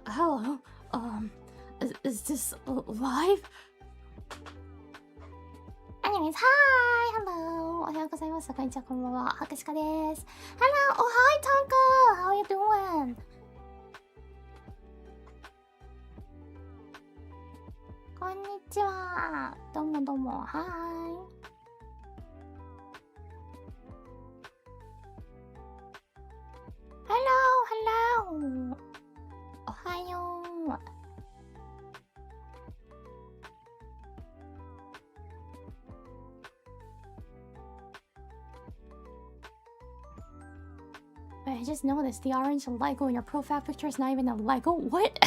Hello. Is this live? Anyways, hi! Hello! おはようございます。こんにちは、こんばんは。博士課です。Hello! Oh, hi, Tonka! How are you doing? こんにちは。どうもどうも。Hi! Hello! おはよう。I just noticed the orange Lego in your profile picture is not even a Lego. What?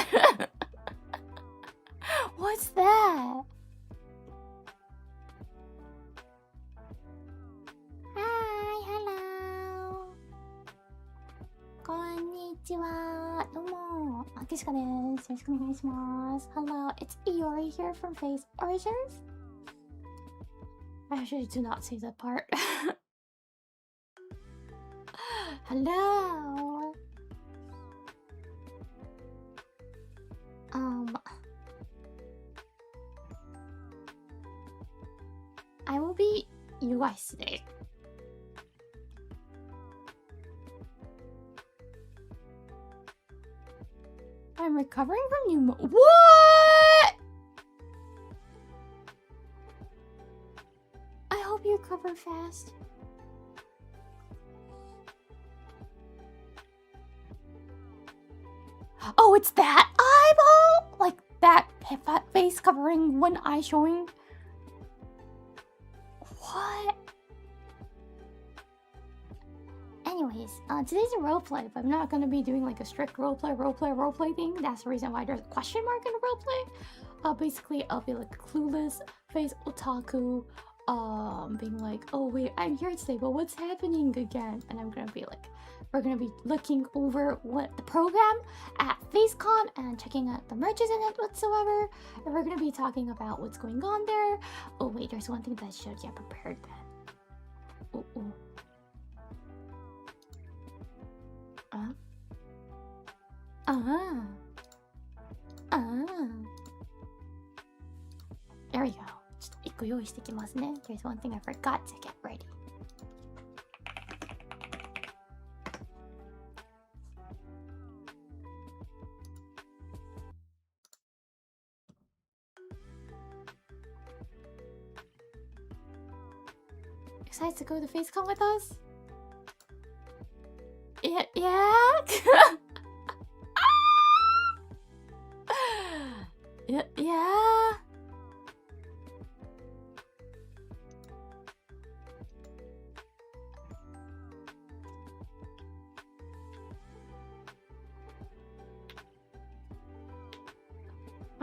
What's that? Hi, hello. こんにちは。どうも。あきしかです。よろしくお願いします。Hello, it's Iori here from Face Origins. I actually do not say that part. Hello. I will be you guys today. I'm recovering from What? I hope you recover fast. Oh, it's that eyeball? Like that face covering one eye showing? What? Anyways, today's a roleplay, but I'm not gonna be doing like a strict roleplay thing. That's the reason why there's a question mark in the roleplay. Basically, I'll be like clueless, face otaku, being like, oh wait, I'm here today, but what's happening again? And I'm gonna be like, we're gonna be looking over what the program at FaceCon and checking out the merches in it whatsoever. And we're gonna be talking about what's going on there. Oh wait, there's one thing that I showed you. I prepared that. Oh. There we go. ちょっと1個用意してきますね. There's one thing I forgot to get ready. Excited to go to FaceCon with us? Yeah. Yeah.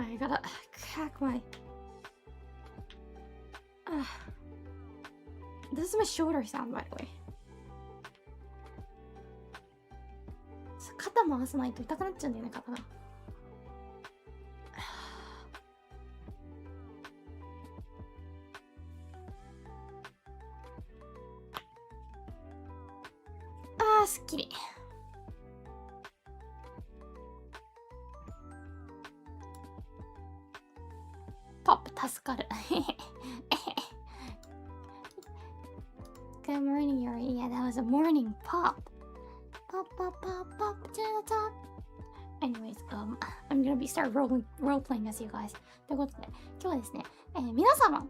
I gotta crack my... This is my shoulder sound, by the way. 肩回さないと痛くなっちゃうんだよね、肩が。すっきり。ポップ助かる。Good morning, Yuri. Yeah, that was a morning pop. Pop to the top. Anyways, I'm gonna start role playing as you guys. ということで、今日はですね、皆様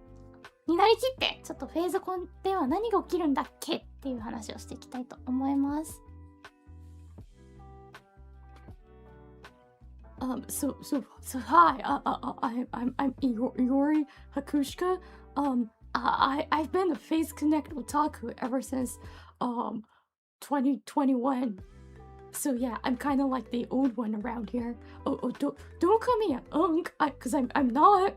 になりきって、ちょっとフェーズコンでは何が起きるんだっけっていう話をしていきたいと思います。So hi. I'm Iori Hakushika. I've been a Face Connect Otaku ever since 2021. So yeah, I'm kind of like the old one around here. Oh, don't call me an unk, cause I'm not.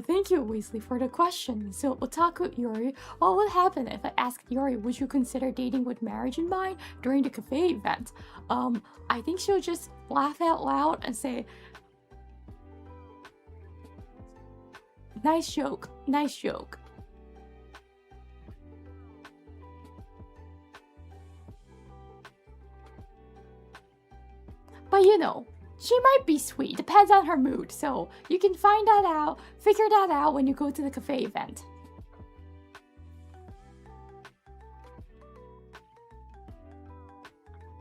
Thank you, Weasley, for the question. So, Otaku Yuri, what would happen if I asked Yuri, would you consider dating with marriage in mind during the cafe event? I think she'll just laugh out loud and say, nice joke. you know, she might be sweet. Depends on her mood. So you can find that out, figure that out when you go to the cafe event.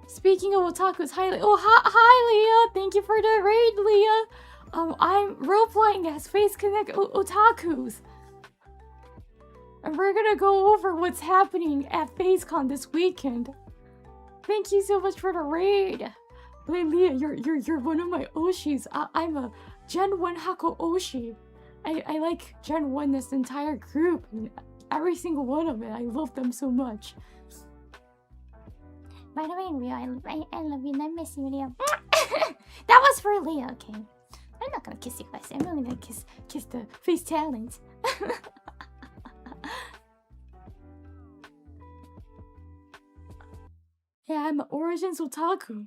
Speaking of otakus, hi Leah. Thank you for the raid, Leah. I'm role-playing as Face Connect otakus. And we're gonna go over what's happening at FaceCon this weekend. Thank you so much for the raid. Leah, you're one of my Oshis. I'm a Gen 1 Hako Oshi. I like Gen 1 this entire group. And every single one of it. I love them so much. By the way, Rio, I love you and I miss you, Rio. That was for Leah, okay? I'm not gonna kiss you guys. I'm only gonna kiss the face talent. Yeah, I'm an Origins Otaku.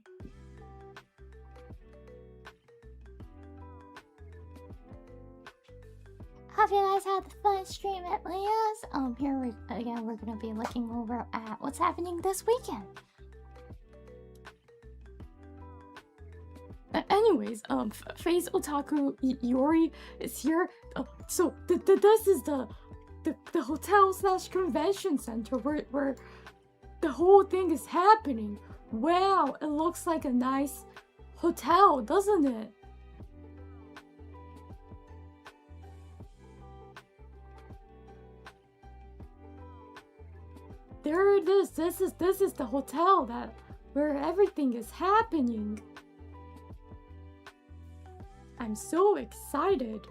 Hope you guys had a fun stream at Leah's. Here we're gonna be looking over at what's happening this weekend. Anyways, Face Otaku Iori is here. So this is the hotel / convention center where the whole thing is happening. Wow, it looks like a nice hotel, doesn't it? There it is. This is the hotel where everything is happening. I'm so excited.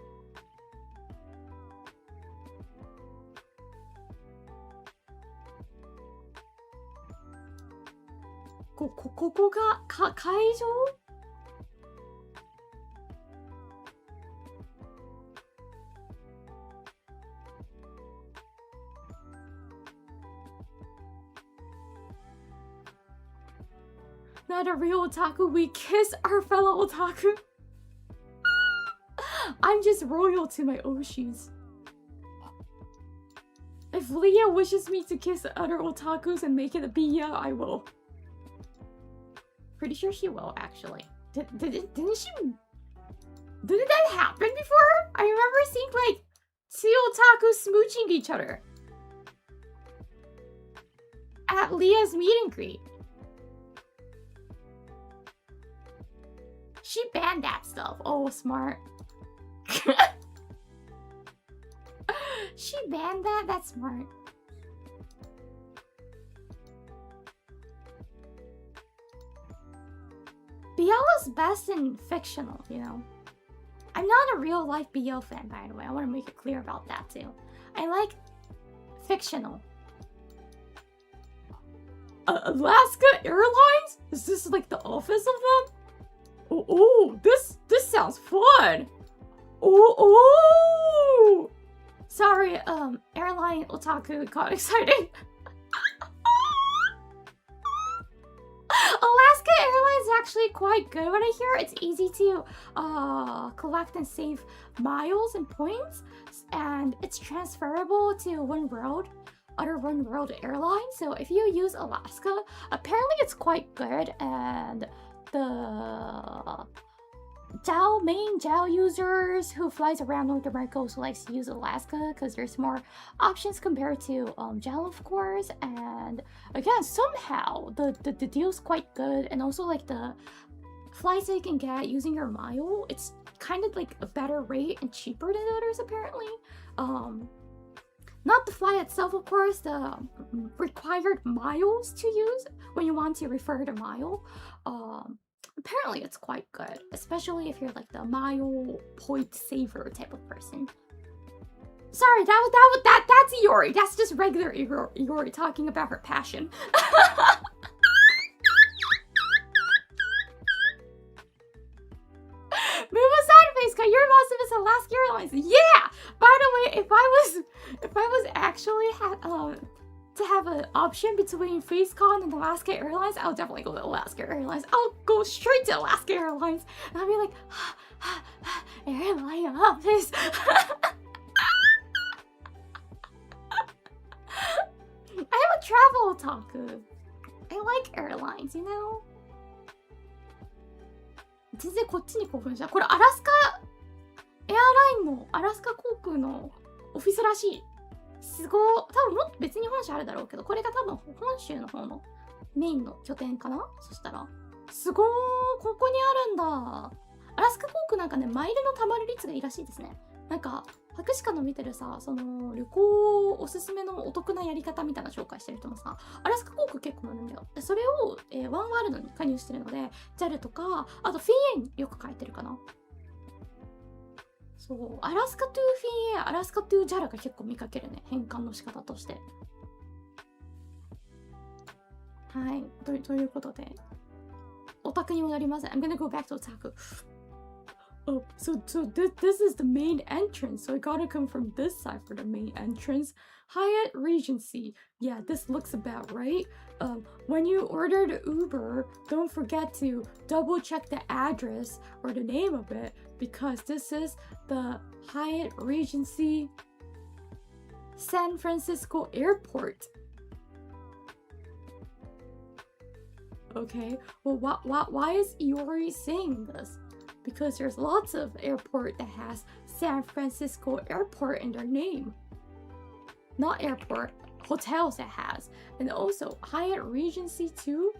Koko ga kaijou? Not a real otaku, we kiss our fellow otaku. I'm just royal to my Oshis. If Leah wishes me to kiss other otakus and make it a BL, I will. Pretty sure she will, actually. Didn't that happen before? I remember seeing like 2 otakus smooching each other at Leah's meet and greet. She banned that stuff. Oh, smart. She banned that? That's smart. BL is best in fictional, you know. I'm not a real life BL fan, by the way. I want to make it clear about that too. I like fictional. Alaska Airlines? Is this like the office of them? Oh, this sounds fun. Oh. Sorry, airline otaku got excited. Alaska Airlines is actually quite good. What I hear, it's easy to collect and save miles and points, and it's transferable to other One World airlines. So if you use Alaska, apparently it's quite good, and the main JAL users who flies around North America also likes to use Alaska because there's more options compared to JAL, of course. And again, somehow the deal's quite good, and also like the flights that you can get using your mile, it's kind of like a better rate and cheaper than others apparently. Not the flight itself, of course, the required miles to use when you want to refer to mile. Apparently it's quite good, especially if you're like the mile point saver type of person. Sorry, that's Iori. That's just regular Iori talking about her passion. Your boss is Alaska Airlines. Yeah. By the way, if I was actually to have an option between FaceCon and Alaska Airlines, I'll definitely go to Alaska Airlines. I'll go straight to Alaska Airlines, and I'll be like, airline office. I am a travel otaku. I like airlines, you know. 全然こっちに興奮した。これアラスカエアラインのアラスカ航空のオフィスらしい。すごい。多分もっと別に本社あるだろうけど、これが多分本州の方のメインの拠点かな。そしたらすごー、ここにあるんだ。アラスカ航空なんかね、マイルの貯まる率がいいらしいですね。なんか博士課の見てるさ、その旅行おすすめのお得なやり方みたいな紹介してる人もさ、アラスカ航空結構乗るんだよ。でそれを、ワンワールドに加入してるので、JAL とか、あとフィンエによく書いてるかな。そう、アラスカトゥフィンエ、アラスカトゥ JAL が結構見かけるね、変換の仕方として。はい、ということで、オタクに戻ります。I'm gonna go back to Otaku. Oh, so this is the main entrance. So I gotta come from this side for the main entrance. Hyatt Regency. Yeah, this looks about right. When you order the Uber, don't forget to double check the address or the name of it because this is the Hyatt Regency San Francisco Airport. Okay, well, why is Iori saying this? Because there's lots of airport that has San Francisco Airport in their name. Not airport, hotels that has. And also Hyatt Regency too.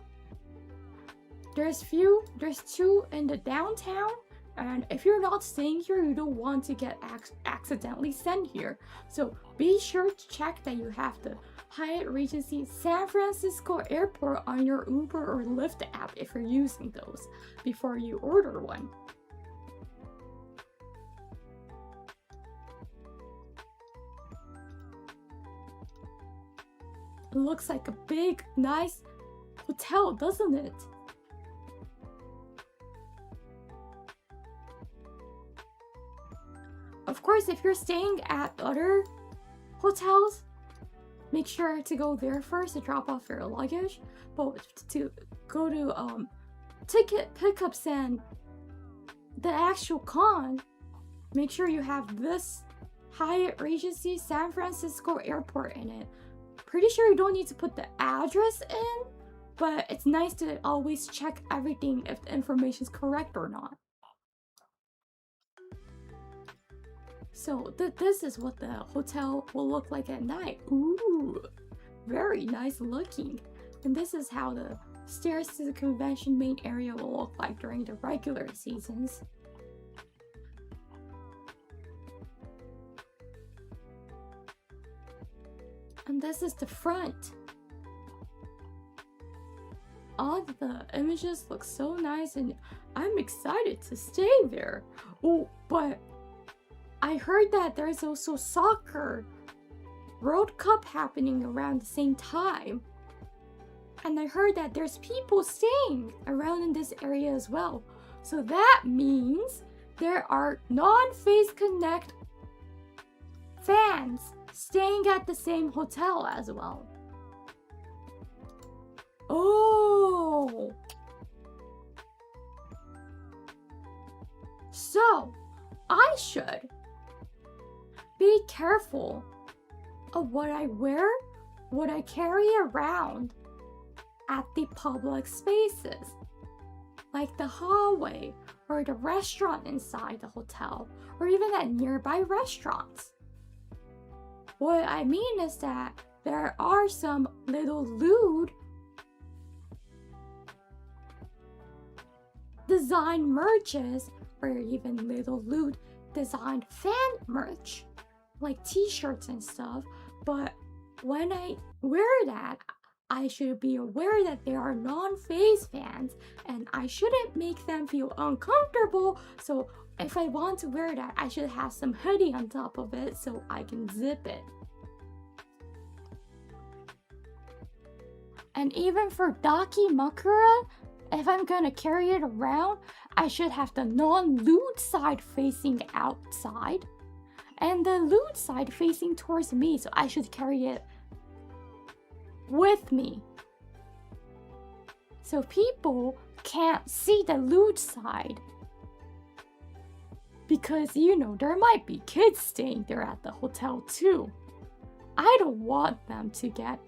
There's two in the downtown. And if you're not staying here, you don't want to get accidentally sent here. So be sure to check that you have the Hyatt Regency San Francisco Airport on your Uber or Lyft app if you're using those before you order one. It looks like a big, nice hotel, doesn't it? Of course, if you're staying at other hotels, make sure to go there first to drop off your luggage. But to go to ticket pickups and the actual con, make sure you have this Hyatt Regency San Francisco Airport in it. Pretty sure you don't need to put the address in, but it's nice to always check everything if the information is correct or not. So this is what the hotel will look like at night. Ooh, very nice looking. And this is how the stairs to the convention main area will look like during the regular seasons. And this is the front. All the images look so nice and I'm excited to stay there. Oh, but I heard that there's also soccer World Cup happening around the same time. And I heard that there's people staying around in this area as well. So that means there are non-Face Connect fans staying at the same hotel as well. Oh! So, I should be careful of what I wear, what I carry around at the public spaces, like the hallway or the restaurant inside the hotel, or even at nearby restaurants. What I mean is that there are some little lewd design merches or even little lewd designed fan merch like t-shirts and stuff, but when I wear that, I should be aware that they are non-phase fans and I shouldn't make them feel uncomfortable. So if I want to wear that, I should have some hoodie on top of it so I can zip it. And even for Dakimakura, if I'm gonna carry it around, I should have the non-lewd side facing outside and the lewd side facing towards me, so I should carry it with me so people can't see the lewd side, because you know there might be kids staying there at the hotel too. I don't want them to get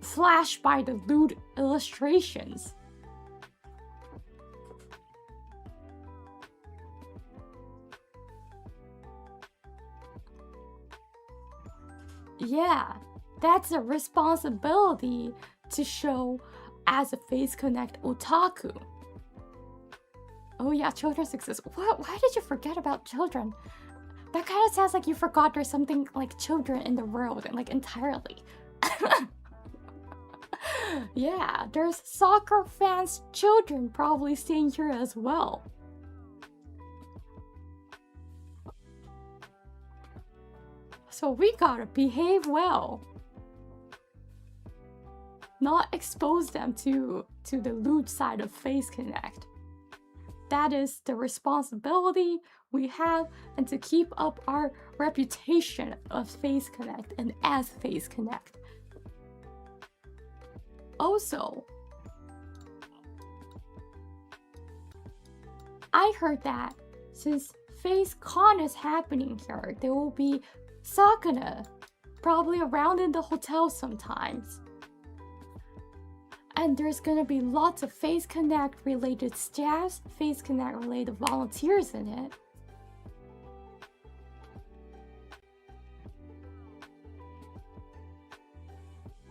flashed by the lewd illustrations. Yeah, that's a responsibility to show as a Face Connect otaku. Oh yeah, children success. What? Why did you forget about children? That kind of sounds like you forgot there's something like children in the world, like entirely. Yeah, there's soccer fans' children probably staying here as well. So we gotta behave well. Not expose them to the lewd side of Face Connect. That is the responsibility we have, and to keep up our reputation of Face Connect and as Face Connect. Also, I heard that since Face Con is happening here, there will be Sakuna probably around in the hotel sometimes. And there's gonna be lots of Face Connect related staffs, Face Connect related volunteers in it.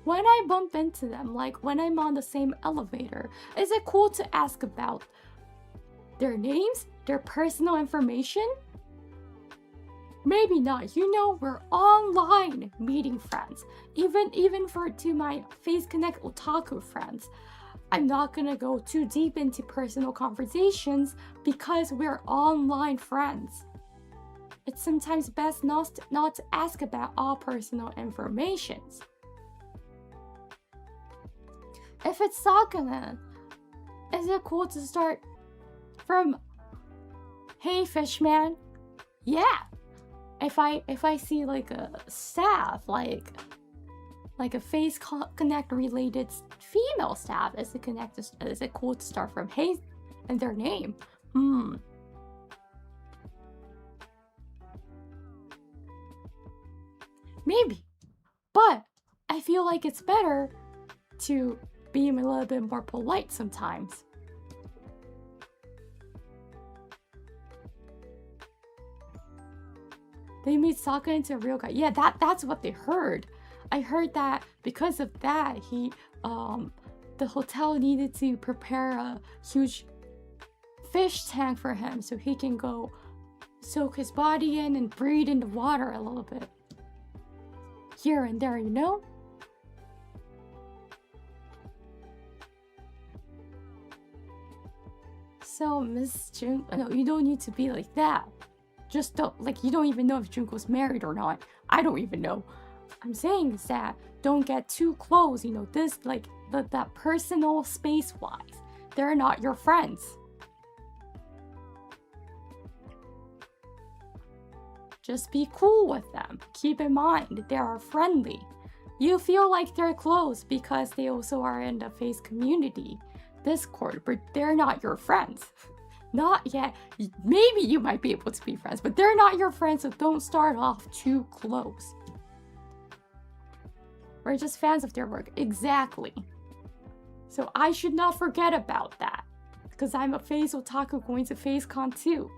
When I bump into them, like when I'm on the same elevator, is it cool to ask about their names, their personal information? Maybe not. You know, we're online meeting friends. Even to my Face Connect otaku friends, I'm not gonna go too deep into personal conversations because we're online friends. It's sometimes best not to ask about all personal informations. If it's Sakuna, is it cool to start from, hey fishman? Yeah. If I see like a staff, like a Face Connect related female staff, is it cool to start from hey and their name? Maybe. But I feel like it's better to be a little bit more polite sometimes. They made Sokka into a real guy. Yeah, that's what they heard. I heard that because of that, the hotel needed to prepare a huge fish tank for him so he can go soak his body in and breathe in the water a little bit. Here and there, you know? So, Miss Jun, no, you don't need to be like that. Just don't, like, you don't even know if Junko's married or not. I don't even know. I'm saying is that don't get too close, you know, this, like, that personal space-wise. They're not your friends. Just be cool with them. Keep in mind, they are friendly. You feel like they're close because they also are in the Face community Discord, but they're not your friends. Not yet. Maybe you might be able to be friends, but they're not your friends, so don't start off too close. We're just fans of their work. Exactly. So I should not forget about that, because I'm a Face otaku going to FaceCon too.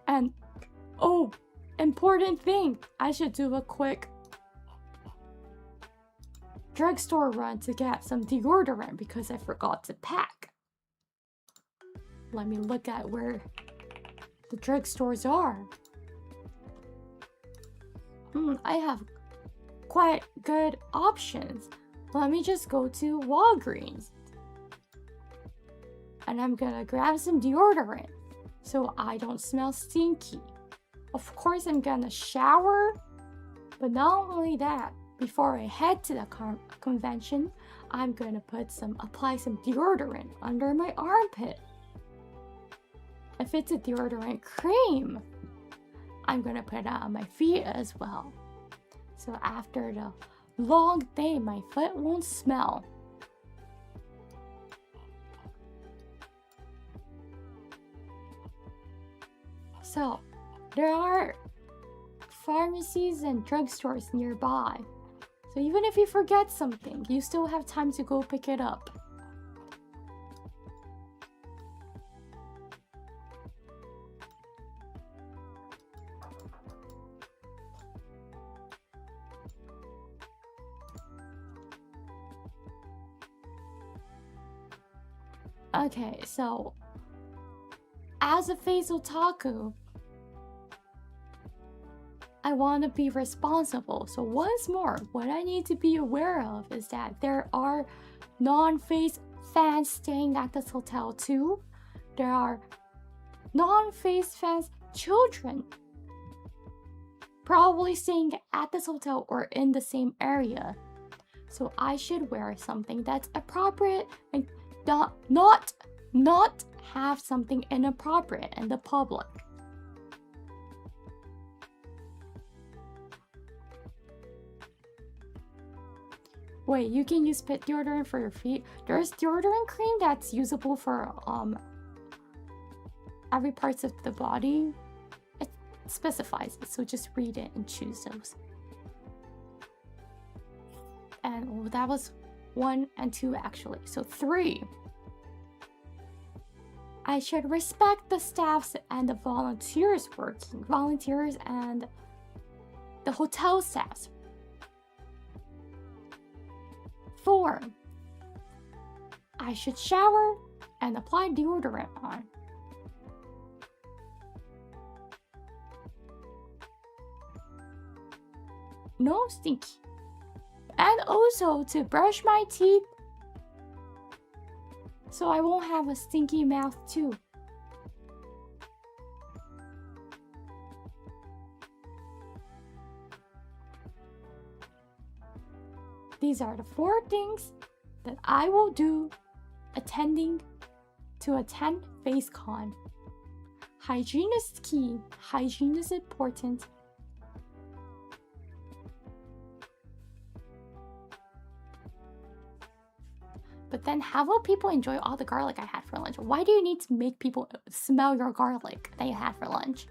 And, oh, important thing, I should do a quick drugstore run to get some deodorant because I forgot to pack. Let me look at where the drugstores are. I have quite good options. Let me just go to Walgreens. And I'm gonna grab some deodorant so I don't smell stinky. Of course, I'm gonna shower, but not only that, before I head to the convention, I'm gonna apply some deodorant under my armpit. If it's a deodorant cream, I'm gonna put it on my feet as well. So after the long day, my foot won't smell. So, there are pharmacies and drugstores nearby. So even if you forget something, you still have time to go pick it up. Okay, so as a face otaku, I want to be responsible. So once more, what I need to be aware of is that there are non-face fans staying at this hotel too. There are non-face fans, children, probably staying at this hotel or in the same area. So I should wear something that's appropriate and not have something inappropriate in the public. Wait, you can use pit deodorant for your feet? There's deodorant cream that's usable for every parts of the body. It specifies it, so just read it and choose those. And oh, that was 1 and 2 actually. So 3. I should respect the staffs and the volunteers working. Volunteers and the hotel staffs. 4. I should shower and apply deodorant on. No stinky. And also to brush my teeth so I won't have a stinky mouth too. These are the 4 things that I will do attend FaceCon. Hygiene is key. Hygiene is important. But then how will people enjoy all the garlic I had for lunch? Why do you need to make people smell your garlic that you had for lunch?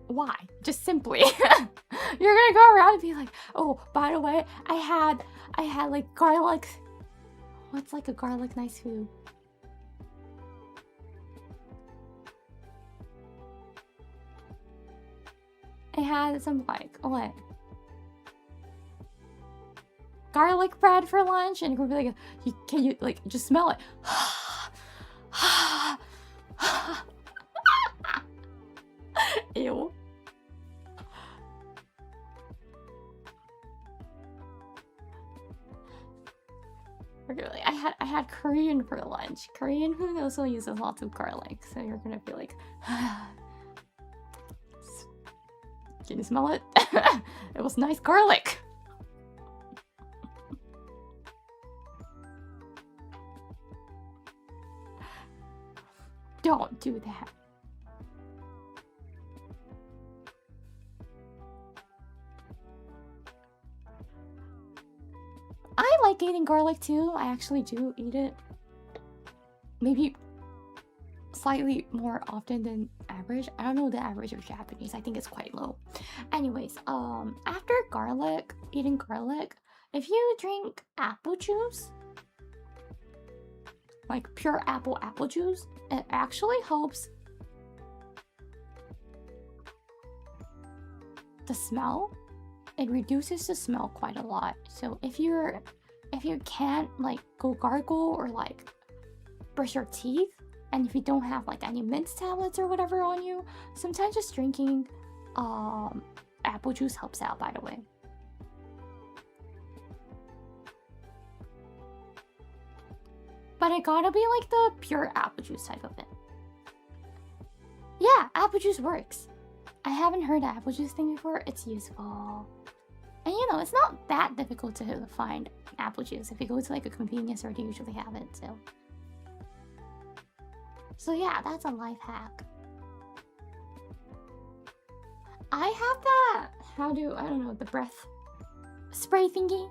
Why? Just simply. You're gonna go around and be like, oh, by the way, I had like garlic. What's like a garlic nice food? I had some like what? Garlic bread for lunch, and it would be like, can you like just smell it? Ew. Really, I had Korean for lunch. Korean food also uses lots of garlic, so you're gonna be like, can you smell it? It was nice garlic. Don't do that. I like eating garlic too. I actually do eat it. Maybe slightly more often than average. I don't know the average of Japanese. I think it's quite low. Anyways, after eating garlic, if you drink apple juice, like pure apple juice, it actually helps the smell. It reduces the smell quite a lot. So if you can't like go gargle or like brush your teeth, and if you don't have like any mint tablets or whatever on you, sometimes just drinking apple juice helps out, by the way. But it gotta be like the pure apple juice type of it. Yeah, apple juice works. I haven't heard the apple juice thing before. It's useful. And you know, it's not that difficult to find apple juice. If you go to like a convenience store, they usually have it, so yeah, that's a life hack. I have that, I don't know, the breath spray thingy.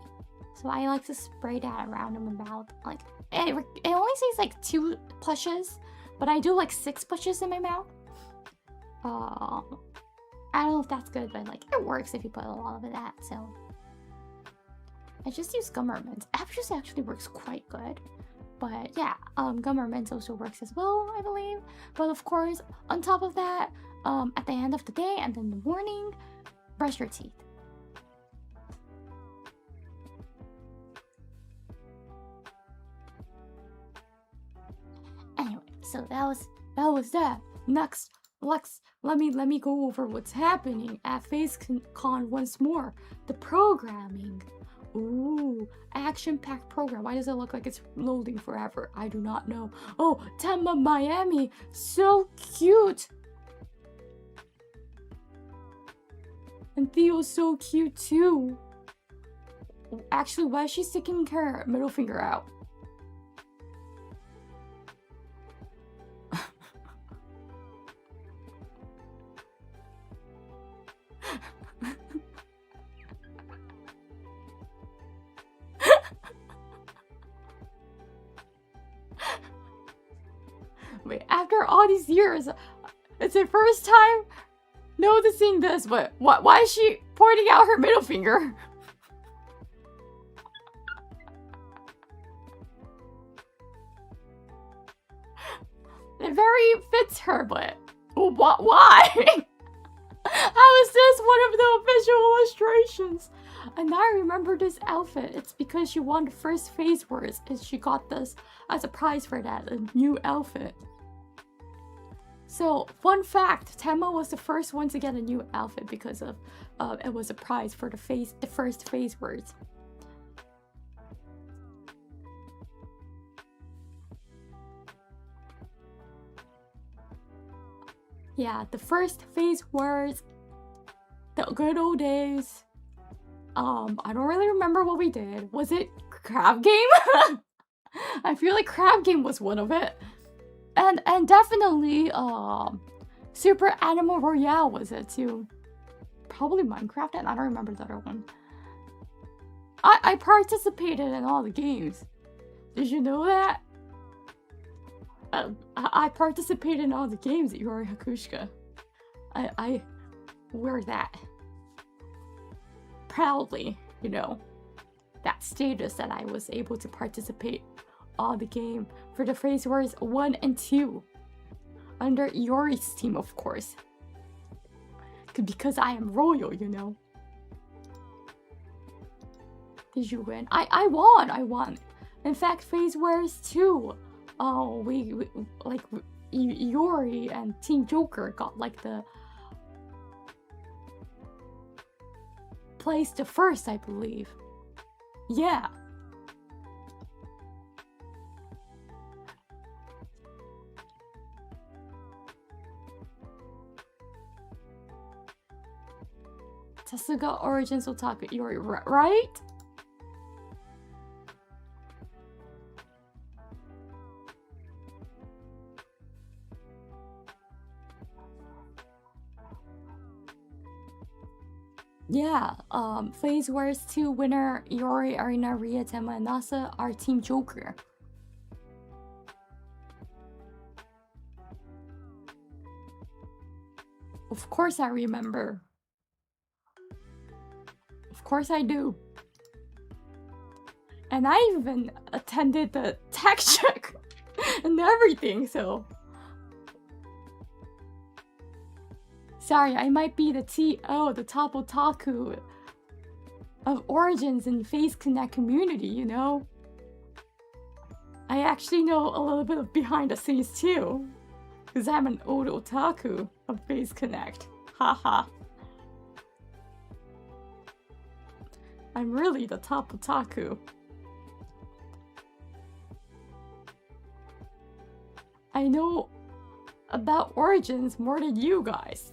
So I like to spray that around in my mouth. Like, it only says like 2 pushes, but I do like 6 pushes in my mouth. I don't know if that's good, but like it works if you put a lot of that. So I just use gum mints. Apple juice actually works quite good. But yeah, government also works as well, I believe. But of course, on top of that, at the end of the day and in the morning, brush your teeth. Anyway, so that was that. Next, let me go over what's happening at FaceCon once more. The programming. Ooh, action-packed program. Why does it look like it's loading forever? I do not know. Oh, Tenma Maemi, so cute. And Theo's so cute too. Actually, why is she sticking her middle finger out? Wait, after all these years, it's the first time noticing this, but why is she pointing out her middle finger? It very fits her, but why? How is this one of the official illustrations? And I remember this outfit. It's because she won the first phase words and she got this as a prize for that, a new outfit. So, fun fact, Tenma was the first one to get a new outfit because of it was a prize for the first phase words. Yeah, the first phase words, the good old days. I don't really remember what we did. Was it Crab Game? I feel like Crab Game was one of it. And definitely Super Animal Royale was it too. Probably Minecraft, and I don't remember the other one. I participated in all the games. Did you know that? I participated in all the games at Yuri Hakushika. I wear that proudly, you know, that status that I was able to participate all the game for the phase words 1 and 2 under Yori's team, of course, because I am royal, you know. Did you win? I won. In fact, phase words 2, we like Yori and Team Joker got like the placed the first, I believe. Yeah. Tasuga Origins Otaku Yori, right? Yeah, Phase Wars 2 winner Yori, Arina, Ria, Tenma, and Nasa are Team Joker. Of course I remember. Of course I do. And I even attended the tech check and everything, so... Sorry, I might be the the top otaku of Origins and Face Connect community, you know? I actually know a little bit of behind the scenes too, because I'm an old otaku of Face Connect. Haha. I'm really the top otaku. I know about Origins more than you guys.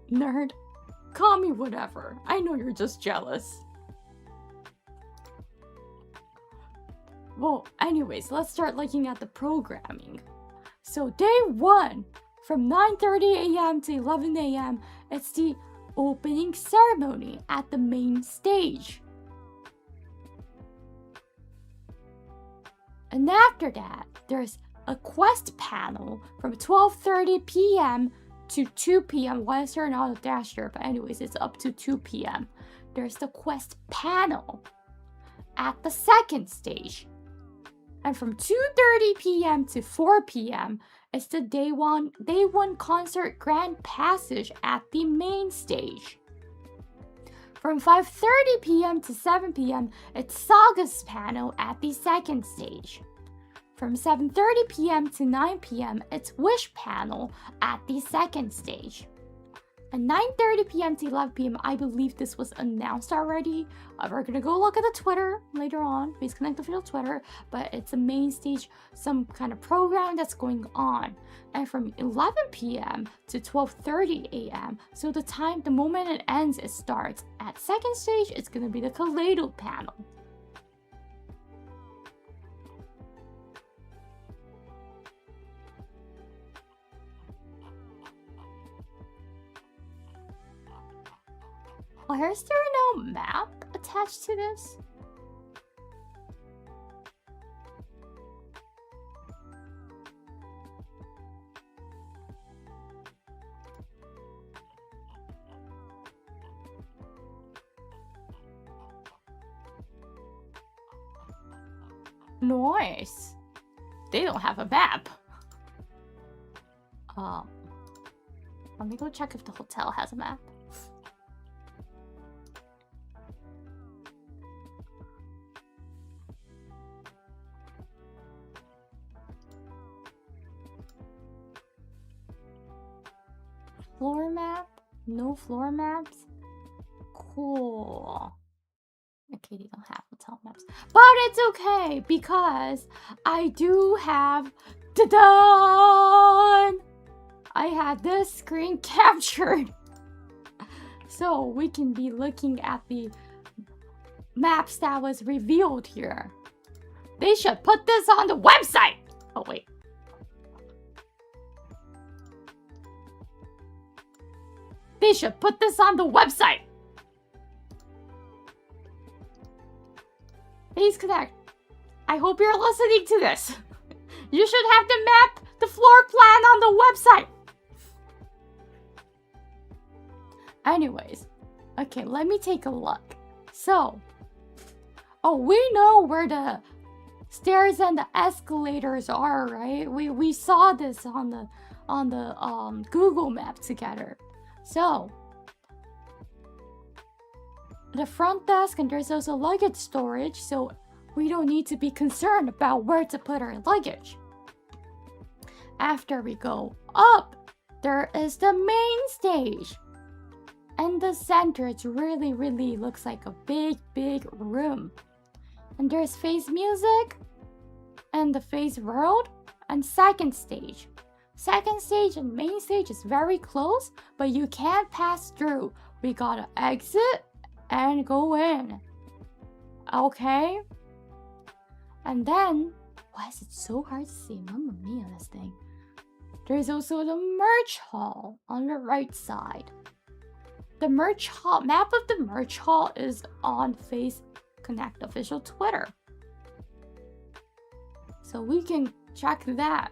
Nerd, call me whatever. I know you're just jealous. Well, anyways, let's start looking at the programming. So day 1, from 9:30 a.m. to 11 a.m., it's the opening ceremony at the main stage. And after that, there's a quest panel from 12:30 p.m. to 2 p.m. Why is there not a dash here? But anyways, it's up to 2 p.m. There's the quest panel at the second stage. And from 2:30 p.m. to 4 p.m. it's the day one concert grand passage at the main stage. From 5:30 p.m. to 7 p.m. it's Saga's panel at the second stage. From 7:30 p.m. to 9 p.m. it's Wish panel at the second stage. And 9:30 p.m. to 11 p.m. I believe this was announced already. We're gonna go look at the Twitter later on, Please Connect official Twitter, but it's a main stage, some kind of program that's going on. And from 11 p.m. to 12:30 a.m. so the moment it ends, it starts. At second stage, it's gonna be the Kaleido panel. Why is there no map attached to this? Nice. They don't have a map. Let me go check if the hotel has a map. Floor map? No floor maps? Cool. Okay, they don't have hotel maps. But it's okay because I do have... Ta-da! I had this screen captured. So we can be looking at the maps that was revealed here. They should put this on the website! Oh, wait. They should put this on the website. Please Connect. I hope you're listening to this. You should have the floor plan on the website. Anyways, okay, let me take a look. So, we know where the stairs and the escalators are, right? We saw this on the Google map together. So, the front desk, and there's also luggage storage, so we don't need to be concerned about where to put our luggage. After we go up, there is the main stage. And the center, it really looks like a big room. And there's face music, and the face world, and second stage. Second stage and main stage is very close, but you can't pass through. We gotta exit and go in. Okay? And then, why is it so hard to see? Mamma mia, this thing. There's also the merch hall on the right side. The merch hall, map of the merch hall is on Face Connect official Twitter. So we can check that.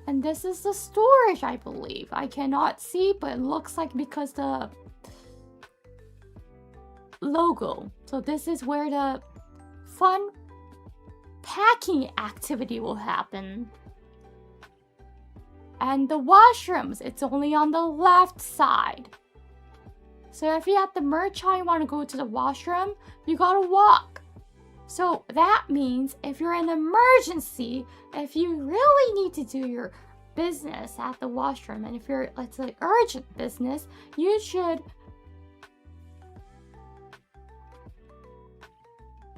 And this is the storage, I believe. I cannot see, but it looks like because the logo. So this is where the fun packing activity will happen. And the washrooms, it's only on the left side. So if you're at the merch hall, you want to go to the washroom, you gotta walk. So that means if you're in an emergency, if you really need to do your business at the washroom, and if you're, let's say, urgent business, you should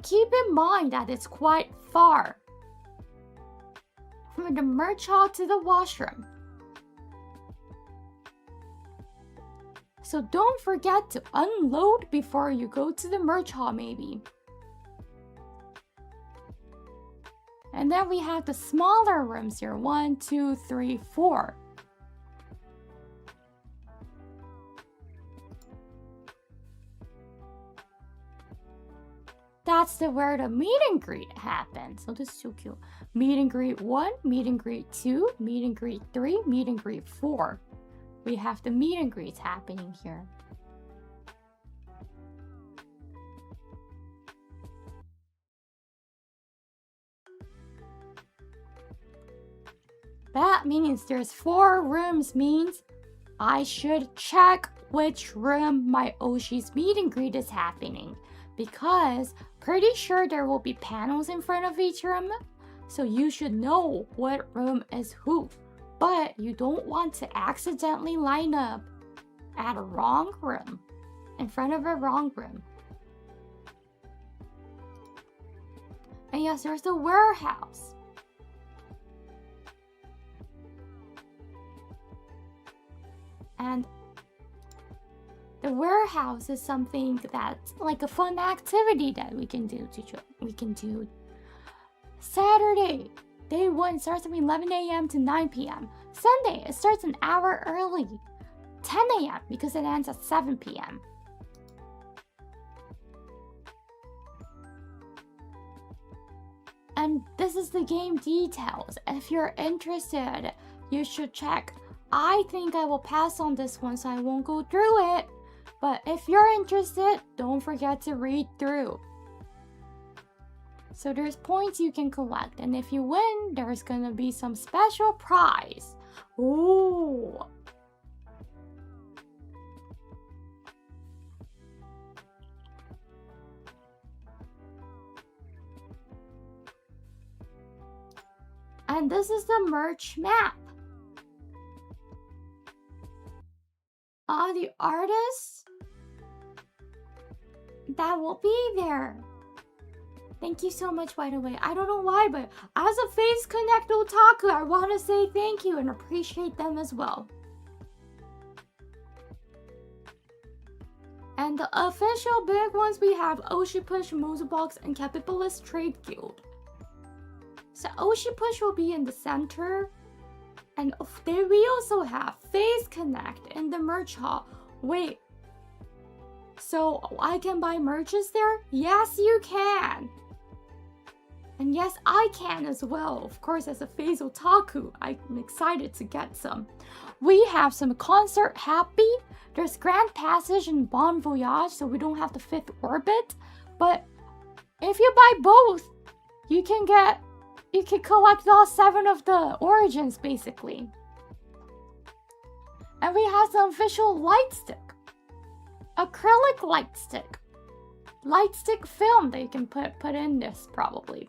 keep in mind that it's quite far from the merch hall to the washroom. So don't forget to unload before you go to the merch hall, maybe. And then we have the smaller rooms here. 1, 2, 3, 4. that's where the meet and greet happens. So this is so cute. Meet and greet 1, meet and greet 2, meet and greet 3, meet and greet 4. We have the meet and greets happening here. That means there's 4 rooms, means I should check which room my Oshi's meet and greet is happening, because pretty sure there will be panels in front of each room, so you should know what room is who. But you don't want to accidentally line up at a wrong room, in front of a wrong room. And yes, there's the warehouse. And the warehouse is something that's like a fun activity that we can do. Saturday, day 1 starts from 11 a.m. to 9 p.m. Sunday, it starts an hour early, 10 a.m. because it ends at 7 p.m. And this is the game details. If you're interested, you should check. I think I will pass on this one, so I won't go through it. But if you're interested, don't forget to read through. So there's points you can collect, and if you win, there's gonna be some special prize. Ooh. And this is the merch map. The artists that will be there. Thank you so much, by the way. I don't know why, but as a Face Connect Otaku, I want to say thank you and appreciate them as well. And the official big ones, we have Oshipush, Mozobox, and Capitolist Trade Guild. So Oshipush will be in the center. And we also have Face Connect in the merch hall. Wait, so I can buy merches there? Yes, you can. And yes, I can as well. Of course, as a Face Otaku, I'm excited to get some. We have some Concert Happy. There's Grand Passage and Bon Voyage, so we don't have the 5th orbit. But if you buy both, you can collect all 7 of the origins, basically. And we have some official light stick. Acrylic light stick. Light stick film that you can put in this, probably.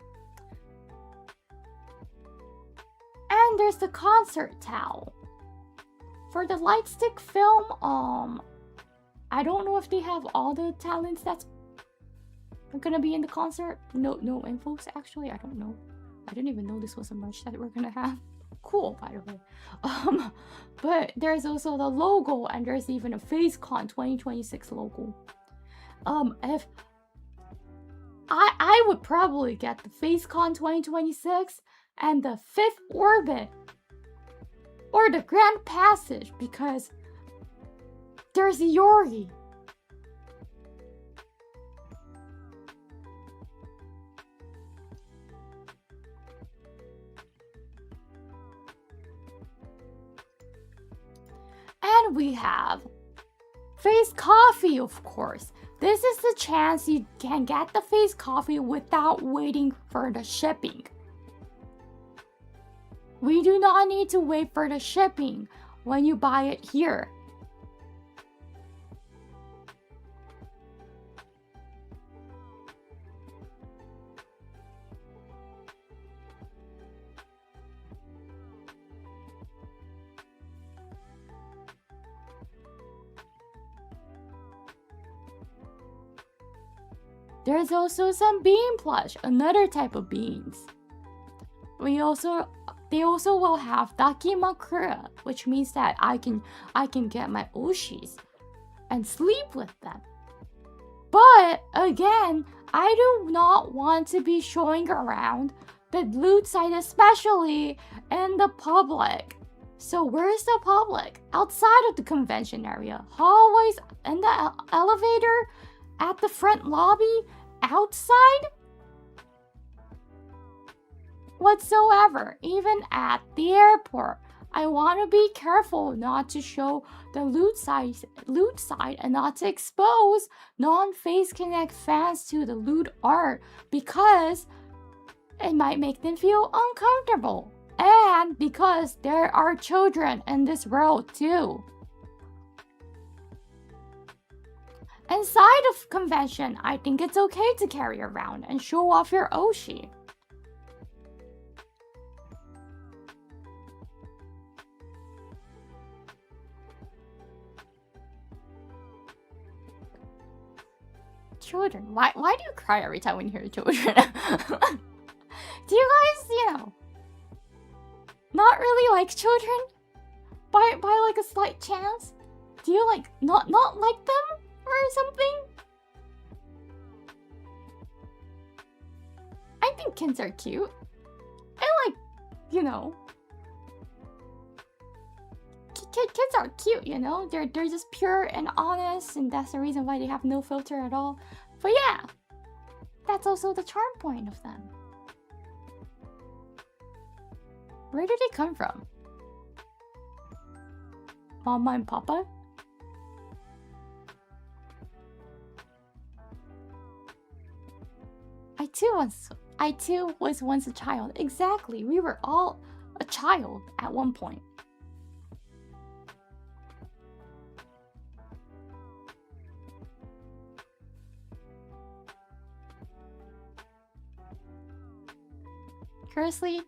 And there's the concert towel. For the light stick film, I don't know if they have all the talents that's gonna be in the concert. No infos, actually, I don't know. I didn't even know this was a merch that we're gonna have. Cool, by the way. But there's also the logo, and there's even a FaceCon 2026 logo. If I would probably get the FaceCon 2026 and the 5th orbit or the Grand Passage, because there's Yori. And we have Face Coffee, of course. This is the chance you can get the Face Coffee without waiting for the shipping. We do not need to wait for the shipping when you buy it here. There's also some bean plush, another type of beans. They also will have dakimakura, which means that I can get my oshis and sleep with them. But again, I do not want to be showing around the loot site, especially in the public. So where's the public? Outside of the convention area, hallways, in the elevator, at the front lobby, outside whatsoever, even at the airport. I want to be careful not to show the loot side and not to expose non-Face Connect fans to the loot art because it might make them feel uncomfortable. And because there are children in this world too. Inside of convention, I think it's okay to carry around and show off your Oshi. Children. Why do you cry every time when you hear children? Do you guys, not really like children? By like a slight chance? Do you like not like them or something? I think kids are cute. And kids are cute, they're just pure and honest, and that's the reason why they have no filter at all. But yeah, that's also the charm point of them. Where did they come from? Mama and Papa? I too was once a child. Exactly, we were all a child at one point. Curiously,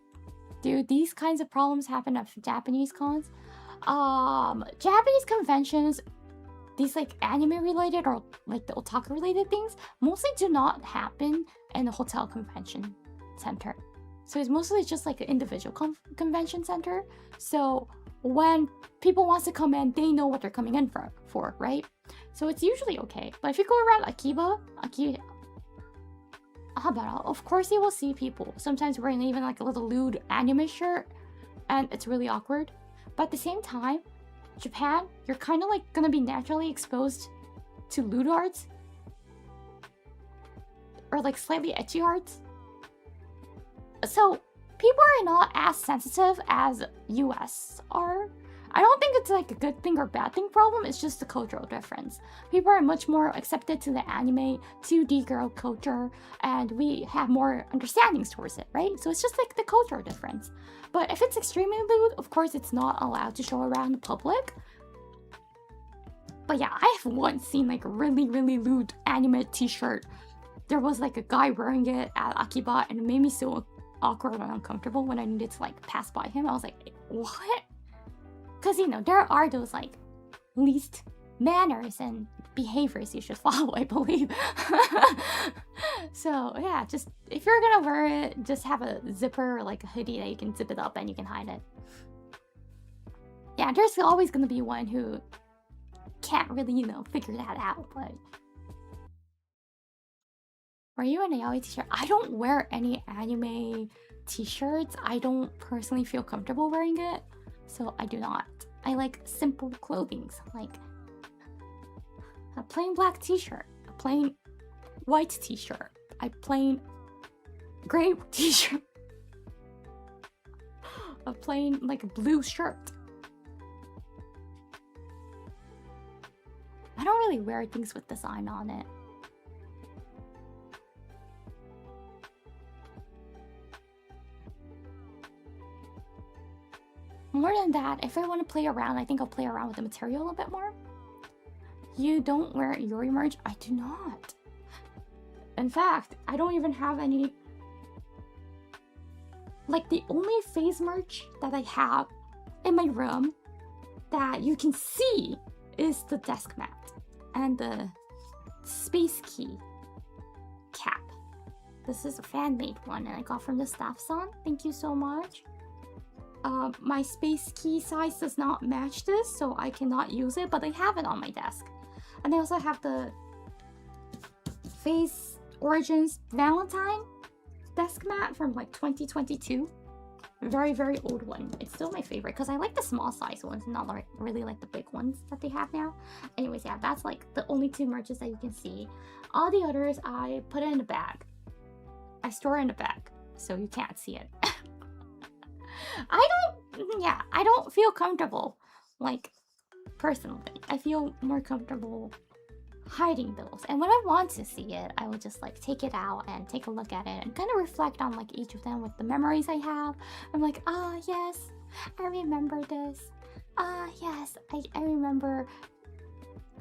do these kinds of problems happen at Japanese cons? Japanese conventions, these like anime related or like the otaku related things, mostly do not happen in a hotel convention center. So it's mostly just like an individual convention center. So when people wants to come in, they know what they're coming in for, right? So it's usually okay. But if you go around Akihabara, of course you will see people sometimes wearing even like a little lewd anime shirt, and it's really awkward. But at the same time, Japan, you're kind of like gonna be naturally exposed to lewd arts or like slightly ecchi arts. So people are not as sensitive as US are. I don't think it's like a good thing or bad thing problem, it's just a cultural difference. People are much more accepted to the anime, 2D girl culture, and we have more understandings towards it, right? So it's just like the cultural difference. But if it's extremely lewd, of course it's not allowed to show around the public. But yeah, I have once seen like a really lewd anime t-shirt. There was like a guy wearing it at Akiba, and it made me so awkward and uncomfortable when I needed to like pass by him. I was like, what? Because, there are those, like, least manners and behaviors you should follow, I believe. So, yeah, just, if you're gonna wear it, just have a zipper or, like, a hoodie that you can zip it up and you can hide it. Yeah, there's always gonna be one who can't really, figure that out, but... Are you an yaoi t-shirt? I don't wear any anime t-shirts. I don't personally feel comfortable wearing it. So I do not. I like simple clothing, like a plain black t-shirt, a plain white t-shirt, a plain gray t-shirt, a plain like blue shirt. I don't really wear things with design on it. More than that, if I want to play around, I think I'll play around with the material a little bit more. You don't wear Yuri merch? I do not. In fact, I don't even have any... Like, the only phase merch that I have in my room that you can see is the desk mat and the space key cap. This is a fan-made one and I got from the staff son. Thank you so much. My space key size does not match this, so I cannot use it, but I have it on my desk. And I also have the Phase Origins Valentine desk mat from like 2022. very, very old one. It's still my favorite because I like the small size ones, not like really like the big ones that they have now. Anyways, yeah, that's like the only 2 merches that you can see. All the others, I put it in a bag. I store it in a bag, so you can't see it. I don't feel comfortable, like, personally. I feel more comfortable hiding those, and when I want to see it, I will just like take it out and take a look at it and kind of reflect on like each of them with the memories I have. I'm like, ah, yes, I remember this. Ah, yes, I remember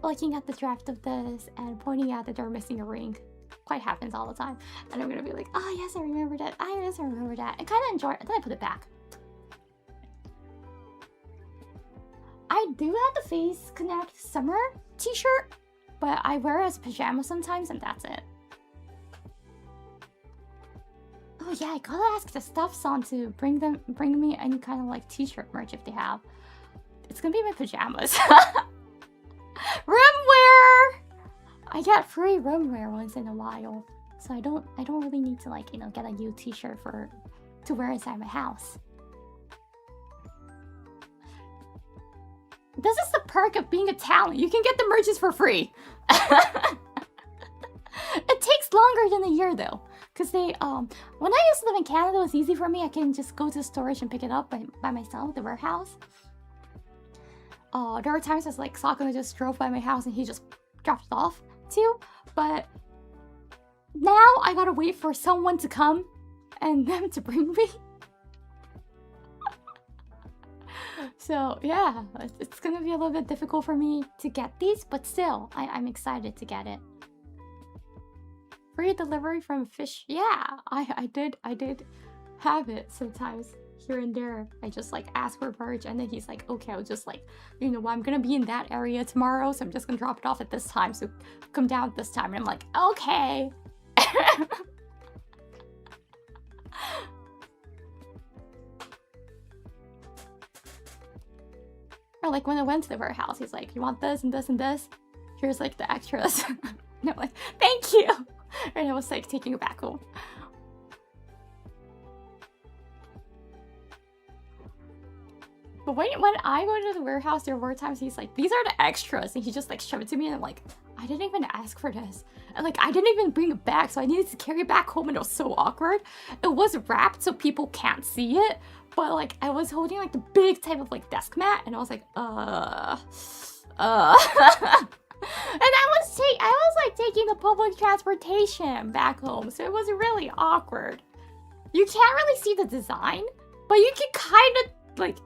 looking at the draft of this and pointing out that they're missing a ring. Quite happens all the time, and I'm gonna be like, ah, yes, I remember that. I remember that, and kind of enjoy it. Then I put it back. I do have the Face Connect Summer t-shirt, but I wear it as pajamas sometimes, and that's it. Oh yeah, I gotta ask the Stuff Song to bring me any kind of like t-shirt merch if they have. It's gonna be my pajamas. Roomwear! I get free roomwear once in a while, so I don't really need to like, you know, get a new t-shirt to wear inside my house. This is the perk of being a talent. You can get the merches for free. It takes longer than a year though, because they when I used to live in Canada, it was easy for me. I can just go to the storage and pick it up by myself, the warehouse. There were times I was like, Sakura just drove by my house and he just dropped it off too. But now I gotta wait for someone to come and them to bring me. So yeah, it's gonna be a little bit difficult for me to get these, but still, I'm excited to get it. Free delivery from Fish. Yeah, I did have it sometimes here and there. I just like ask for merch, and then he's like, okay, I'll just like, you know, I'm gonna be in that area tomorrow, so I'm just gonna drop it off at this time, so come down at this time. And I'm like, okay. Or like when I went to the warehouse, he's like, you want this and this and this? Here's like the extras. And I'm like, thank you. And I was like taking it back home. But when I go to the warehouse, there were times he's like, these are the extras. And he just like shoved it to me and I'm like, I didn't even ask for this. And like, I didn't even bring it back. So I needed to carry it back home and it was so awkward. It was wrapped so people can't see it. But like, I was holding like the big type of like desk mat and I was like, And I was like taking the public transportation back home. So it was really awkward. You can't really see the design, but you can kind of like,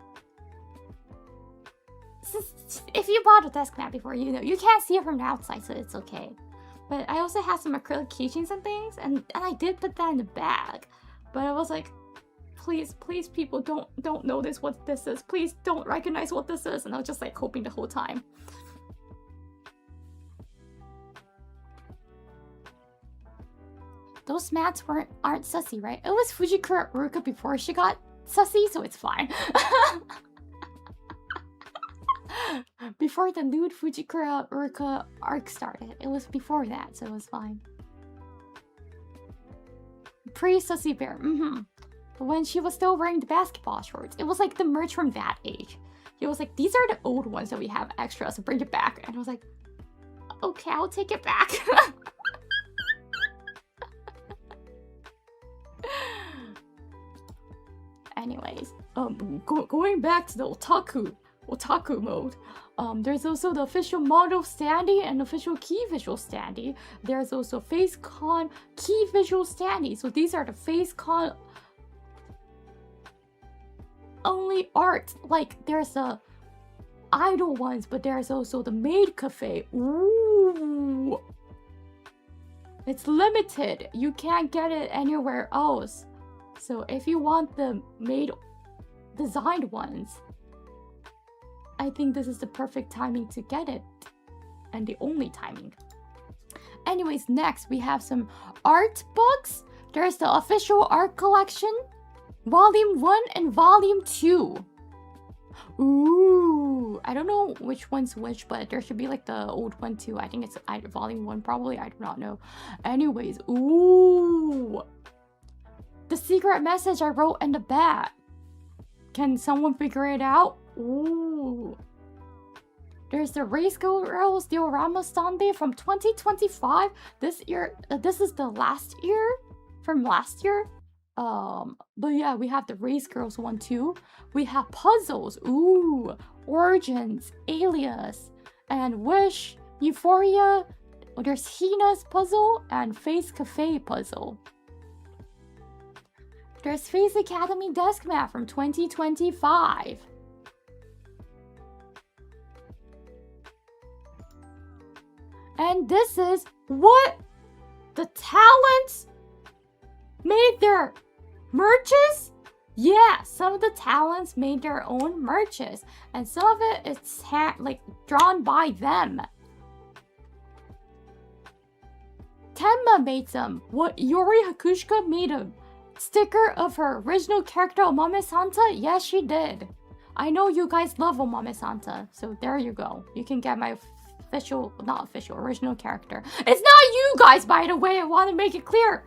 if you bought a desk mat before, you know, you can't see it from the outside, so it's okay. But I also have some acrylic keychains and things, and I did put that in the bag. But I was like, please, people don't notice what this is. Please don't recognize what this is. And I was just like hoping the whole time. Those mats aren't sussy, right? It was Fujikura Uruka before she got sussy, so it's fine. Before the nude Fujikura Uruka arc started. It was before that, so it was fine. Pre-Sussy Bear, But when she was still wearing the basketball shorts, it was like the merch from that age. He was like, these are the old ones that we have extra, so bring it back. And I was like, okay, I'll take it back. Anyways, going back to the otaku mode. There's also the official model standee and official key visual standee. There's also FaceCon key visual standee. So these are the FaceCon only art. Like there's the idol ones, but there's also the maid cafe. Ooh, it's limited. You can't get it anywhere else. So if you want the maid designed ones, I think this is the perfect timing to get it. And the only timing. Anyways, next we have some art books. There's the official art collection, Volume 1 and Volume 2. Ooh, I don't know which one's which, but there should be like the old one too. I think it's Volume 1 probably, I do not know. Anyways, ooh. The secret message I wrote in the back. Can someone figure it out? Ooh. There's the Race Girls Diorama Sunday from 2025. This year, this is the last year from last year. But yeah, we have the Race Girls one too. We have puzzles. Ooh, Origins, Alias, and Wish, Euphoria. There's Hina's puzzle and Face Cafe puzzle. There's Face Academy Desk Mat from 2025. And this is what the talents made their merches? Yeah, some of the talents made their own merches, and some of it is like drawn by them. Tenma made some. What, Yori Hakushika made a sticker of her original character Omame Santa? Yes, she did. I know you guys love Omame Santa, so there you go. You can get my original character. It's not you guys, by the way. I want to make it clear.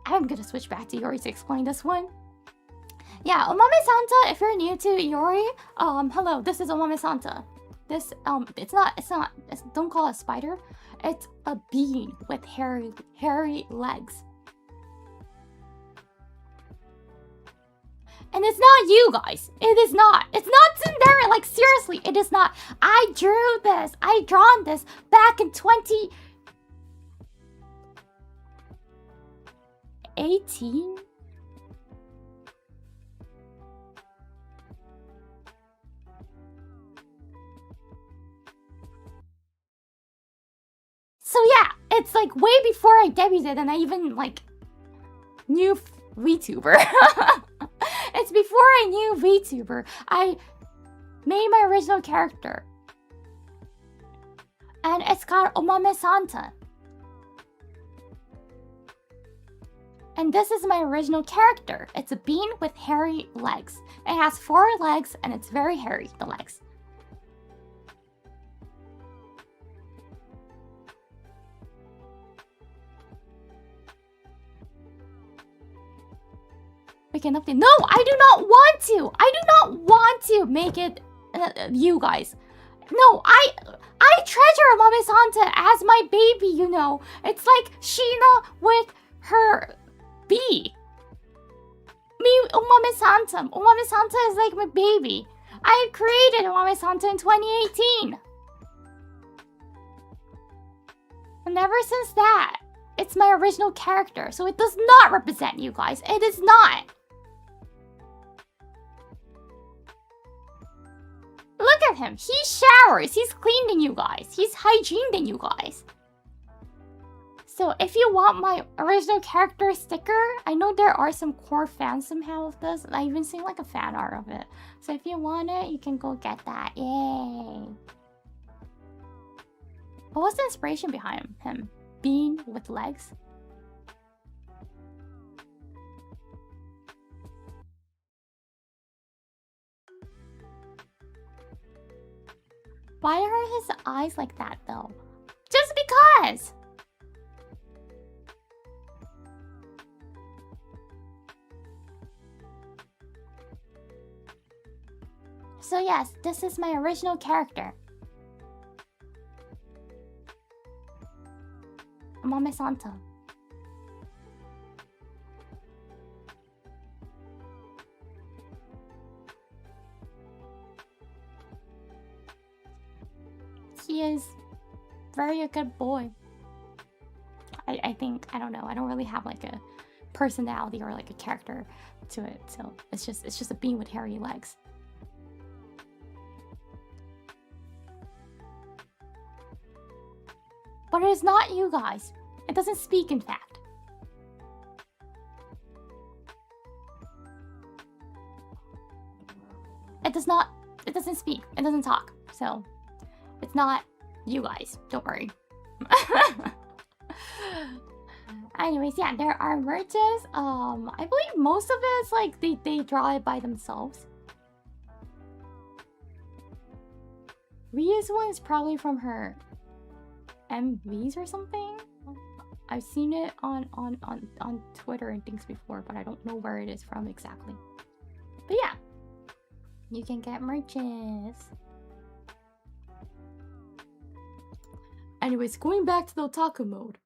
I'm gonna switch back to Yori to explain this one. Yeah, Omame Santa, if you're new to Yori, hello, this is Omame Santa. This, don't call it a spider. It's a bean with hairy legs. And it's not you guys. It is not. It's not Tsundere. Like, seriously, it is not. I drew this. I drawn this back in 2018. So yeah, it's like way before I debuted and I even like knew VTuber. It's before I knew VTuber. I made my original character. And it's called Omame Santa. And this is my original character. It's a bean with hairy legs. It has 4 legs and it's very hairy, the legs. We can update. No, I do not want to. I do not want to make it you guys. No, I treasure Omame Santa as my baby, you know. It's like Sheena with her bee. Me, Omame Santa. Omame Santa is like my baby. I created Omame Santa in 2018. And ever since that, it's my original character. So it does not represent you guys. It is not. Look at him. He showers. He's cleaned than you guys. He's hygiene than you guys. So if you want my original character sticker, I know there are some core fans somehow of this. I even seen like a fan art of it. So if you want it, you can go get that. Yay. What was the inspiration behind him? Bean with legs? Why are his eyes like that though? Just because! So yes, this is my original character. Omame Santa. He is very a good boy. I think, I don't know, I don't really have like a personality or like a character to it, so it's just a bean with hairy legs. But it is not you guys. It doesn't speak, in fact. It doesn't speak. It doesn't talk. So it's not you guys. Don't worry. Anyways, yeah, there are merches. I believe most of it is like they draw it by themselves. Ria's one is probably from her MVs or something. I've seen it on Twitter and things before, but I don't know where it is from exactly. But yeah, You can get merches. Anyways, going back to the otaku mode.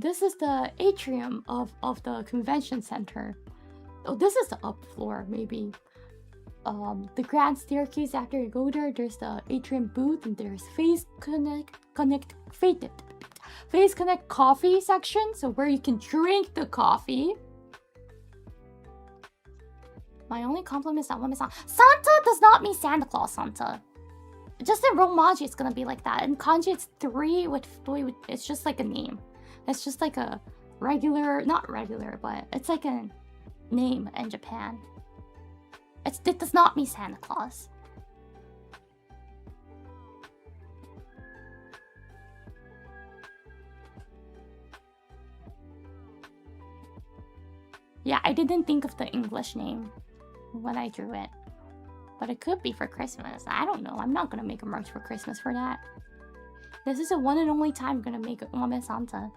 This is the atrium of the convention center. Oh, this is the up floor, maybe. The grand staircase, after you go there, there's the atrium booth, and there's Face Connect coffee section, so where you can drink the coffee. My only compliment is that woman Santa does not mean Santa Claus Santa. Just in Romaji, it's gonna be like that. In kanji, it's 3 with it's just like a name. It's just like a regular, not regular, but it's like a name in Japan. It does not mean Santa Claus. Yeah, I didn't think of the English name when I drew it. But it could be for Christmas. I don't know. I'm not gonna make a merch for Christmas for that. This is the one and only time I'm gonna make Umame Santa.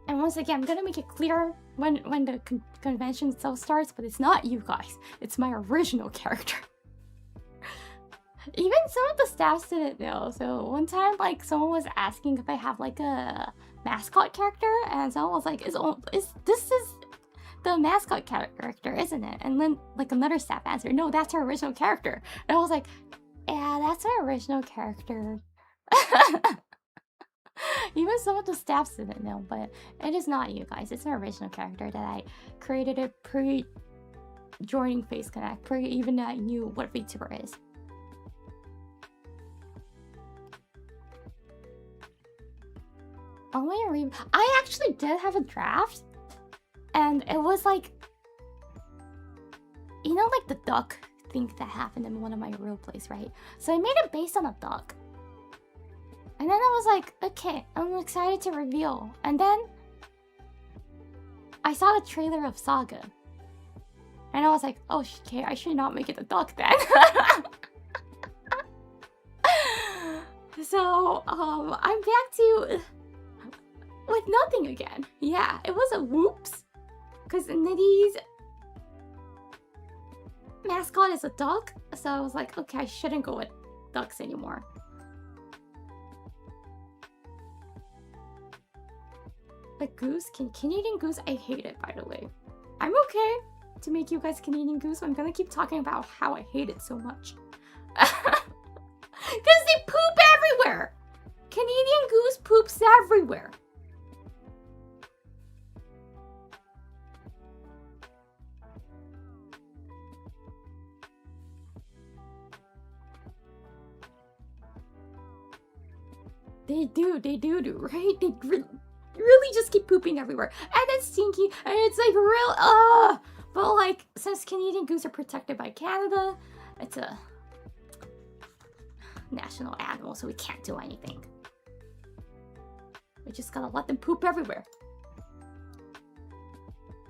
And once again, I'm gonna make it clear when the convention itself starts, but it's not you guys. It's my original character. Even some of the staff didn't know. So one time, like, someone was asking if I have like a mascot character, and someone was like, "This is the mascot character, isn't it?" And then like another staff answered, "No, that's our original character." And I was like, "Yeah, that's our original character." Even some of the staff didn't know, but it is not you guys. It's our original character that I created it pre-joining Face Connect, pre-even I knew what VTuber is. I actually did have a draft, and it was like, you know, like the duck thing that happened in one of my role plays, right? So I made it based on a duck. And then I was like, okay, I'm excited to reveal. And then I saw the trailer of Saga. And I was like, oh, okay, I should not make it a duck then. So, I'm back to with nothing again. Yeah, it was a whoops. Because Niddy's mascot is a duck. So I was like, okay, I shouldn't go with ducks anymore. The goose, Canadian goose, I hate it, by the way. I'm okay to make you guys Canadian goose. I'm gonna keep talking about how I hate it so much. Because they poop everywhere! Canadian goose poops everywhere. They do, right? They really just keep pooping everywhere. And it's stinky, and it's like real, But like, since Canadian goose are protected by Canada, it's a national animal, so we can't do anything. We just gotta let them poop everywhere.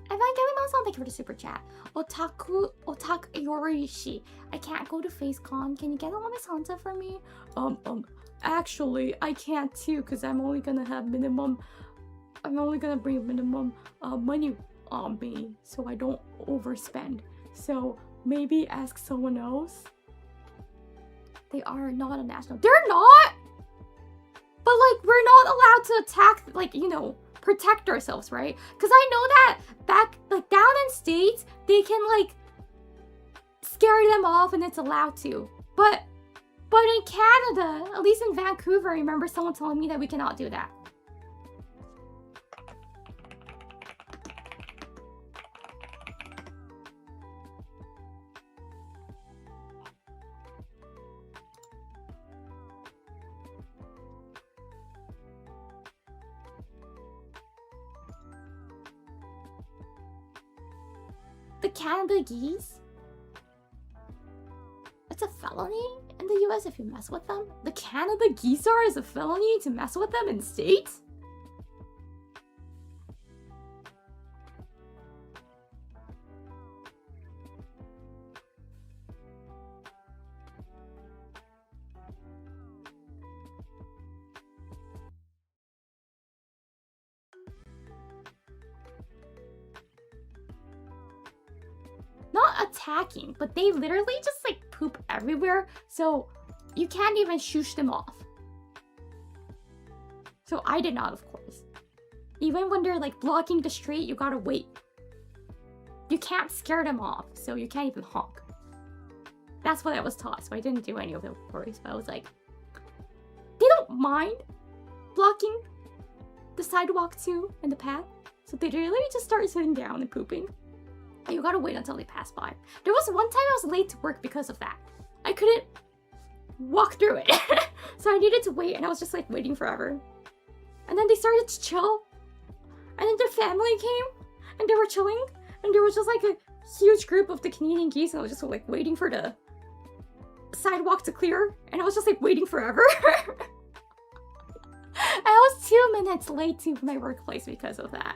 Evangelimon-san, thank you for the super chat. Otaku Yorishi. I can't go to FaceCon. Can you get a Lame Santa for me? Actually, I can't too, because I'm only gonna bring minimum money on me, so I don't overspend. So maybe ask someone else. They are not a national. They're not! But like, we're not allowed to attack, like, you know, protect ourselves, right? Because I know that back, like, down in States, they can, like, scare them off and it's allowed to. But in Canada, at least in Vancouver, I remember someone telling me that we cannot do that. The Canada geese? It's a felony in the US if you mess with them? The Canada geese is a felony to mess with them in States? packing, but they literally just like poop everywhere, so you can't even shoosh them off. So I did not, of course. Even when they're like blocking the street, you gotta wait. You can't scare them off, so you can't even honk. That's what I was taught, so I didn't do any of it, of course. But I was like, they don't mind blocking the sidewalk too and the path, so they really just start sitting down and pooping. And you gotta wait until they pass by. There was one time I was late to work because of that. I couldn't walk through it, so I needed to wait, and I was just like waiting forever. And then they started to chill, and then their family came, and they were chilling, and there was just like a huge group of the Canadian geese, and I was just like waiting for the sidewalk to clear, and I was just like waiting forever. I was 2 minutes late to my workplace because of that.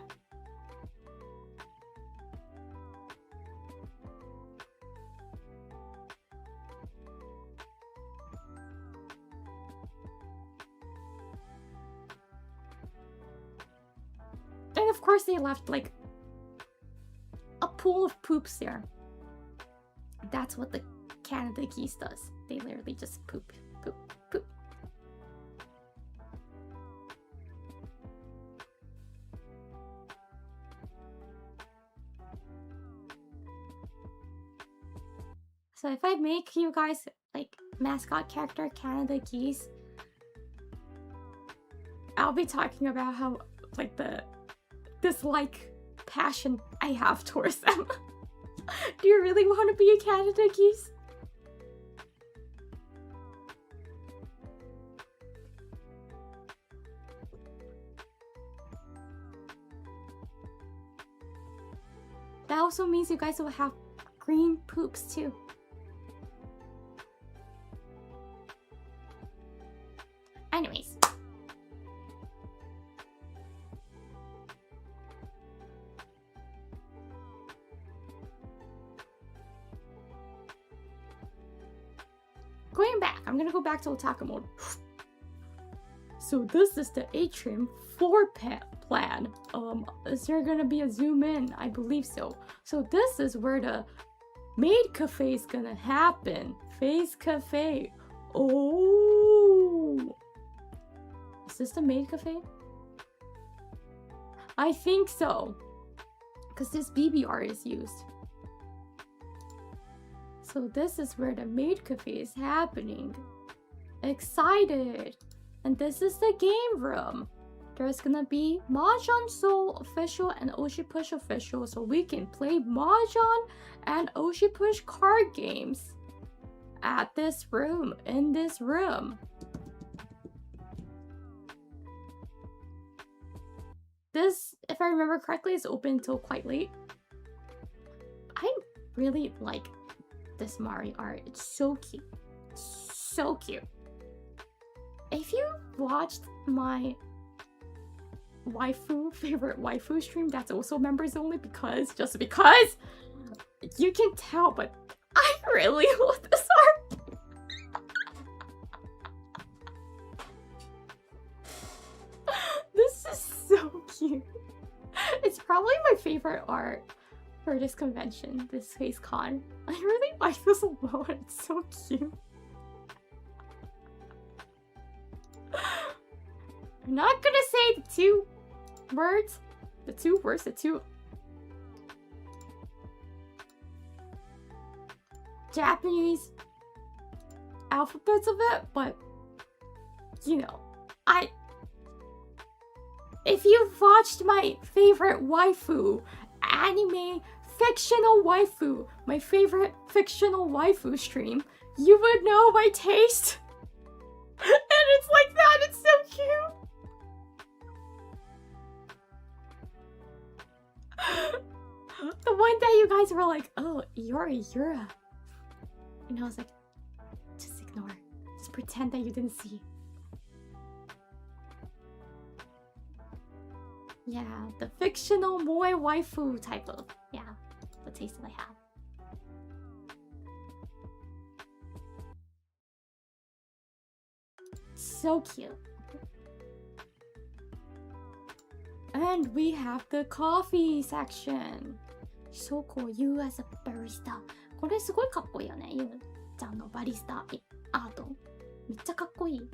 And of course they left like a pool of poops there. That's what the Canada geese does. They literally just poop, poop, poop. So if I make you guys like mascot character Canada geese, I'll be talking about how like the dislike passion I have towards them. Do you really want to be a Canada geese? That also means you guys will have green poops too. Anyways. Going back, I'm gonna go back to Otaku mode. So this is the atrium floor plan. Is there gonna be a zoom in? I believe so. So this is where the maid cafe is gonna happen. Face cafe. Oh, is this the maid cafe? I think so, because this BB art is used. So this is where the maid cafe is happening. Excited! And this is the game room. There's gonna be Mahjong Soul official and Oshipush official, so we can play Mahjong and Oshipush card games at this room, in this room. This, if I remember correctly, is open until quite late. I really like this Mari art. It's so cute. So cute. If you watched my favorite waifu stream, that's also members only, just because you can tell, but I really love this art. This is so cute. It's probably my favorite art for this convention, this face con. I really like this a lot. It's so cute. I'm not gonna say the two Japanese alphabets of it, but you know, if you've watched my favorite waifu anime fictional waifu, my favorite fictional waifu stream, you would know my taste. And it's like that, it's so cute. The one day you guys were like, oh, you're a Yura. And I was like, just ignore. Just pretend that you didn't see. Yeah, the fictional moe waifu type of, yeah, the taste that I have. So cute. And we have the coffee section. So cool. You as a barista これすごいかっこいいよね、ゆうちゃんのバリスタアート。めっちゃかっこいい。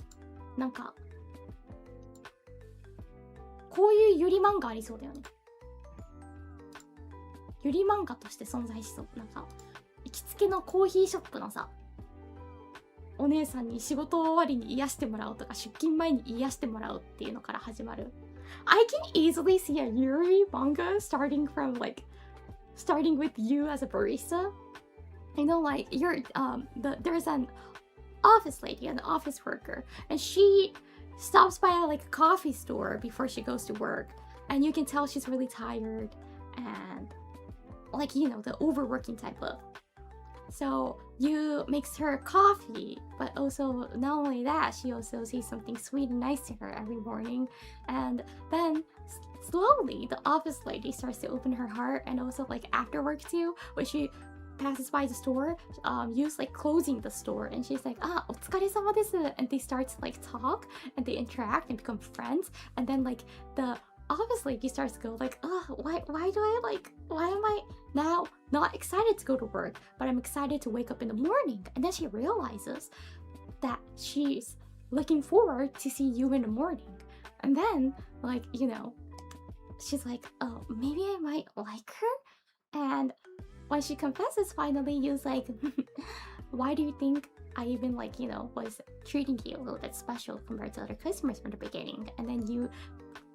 なんかこういうゆり漫画ありそうだよね。ゆり漫画として存在しそう。なんか行きつけのコーヒーショップのさ、お姉さんに仕事終わりに癒してもらうとか、出勤前に癒してもらうっていうのから始まる。I can easily see a Yuri manga starting with you as a barista. I know, like, there's an office lady, an office worker, and she stops by like a coffee store before she goes to work, and you can tell she's really tired and like, you know, the overworking type of. So you makes her coffee, but also not only that, she also says something sweet and nice to her every morning, and then slowly the office lady starts to open her heart, and also like after work too, when she passes by the store, Yu's like closing the store, and she's like, "Ah, お疲れ様です," and they start to like talk and they interact and become friends, and then like the office lady starts to go like, why am I now not excited to go to work, but I'm excited to wake up in the morning? And then she realizes that she's looking forward to see you in the morning. And then, like, you know, she's like, oh, maybe I might like her. And when she confesses, finally, Yu's like, why do you think I even, like, you know, was treating you a little bit special compared to other customers from the beginning? And then you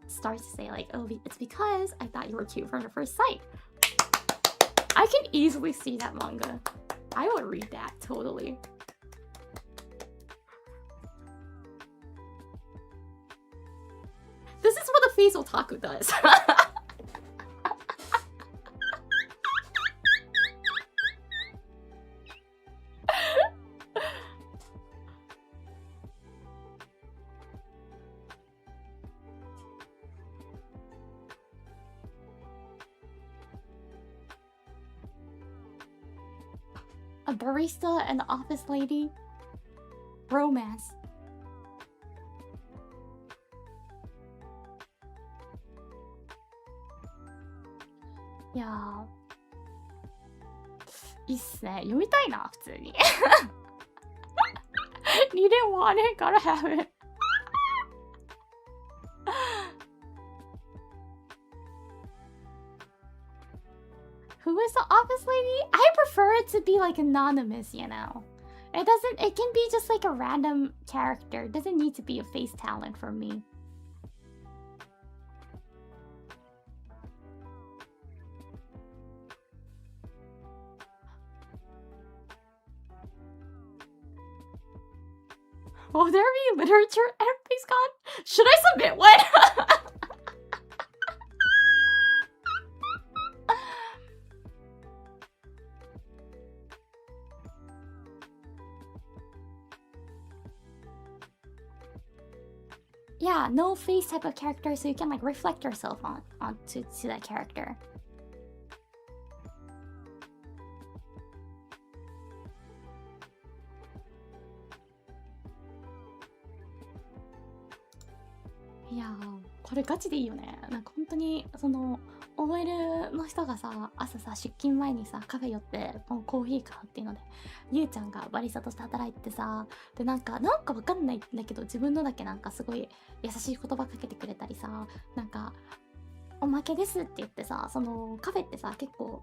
starts to say like, oh, it's because I thought you were cute from the first sight. I can easily see that manga. I would read that, totally. This is what a face otaku does. A barista and the office lady. Romance. Yeah. いいっすね。読みたいな、普通に。2でもあれから have it. Who is the office lady? I prefer it to be like anonymous, you know. It can be just like a random character. It doesn't need to be a face talent for me. Will there be literature entries gone? Should I submit one? Yeah, no face type of character, so you can like reflect yourself onto that character. Yeah, これガチでいいよね。なんか本当にその OL の人がさ、朝さ出勤前にさカフェ寄ってコーヒー買うっていうので、ゆうちゃんがバリスタとして働いてさ、でなんかわかんないんだけど、自分のだけなんかすごい優しい言葉かけてくれたりさ、なんかおまけですって言ってさ、そのカフェってさ結構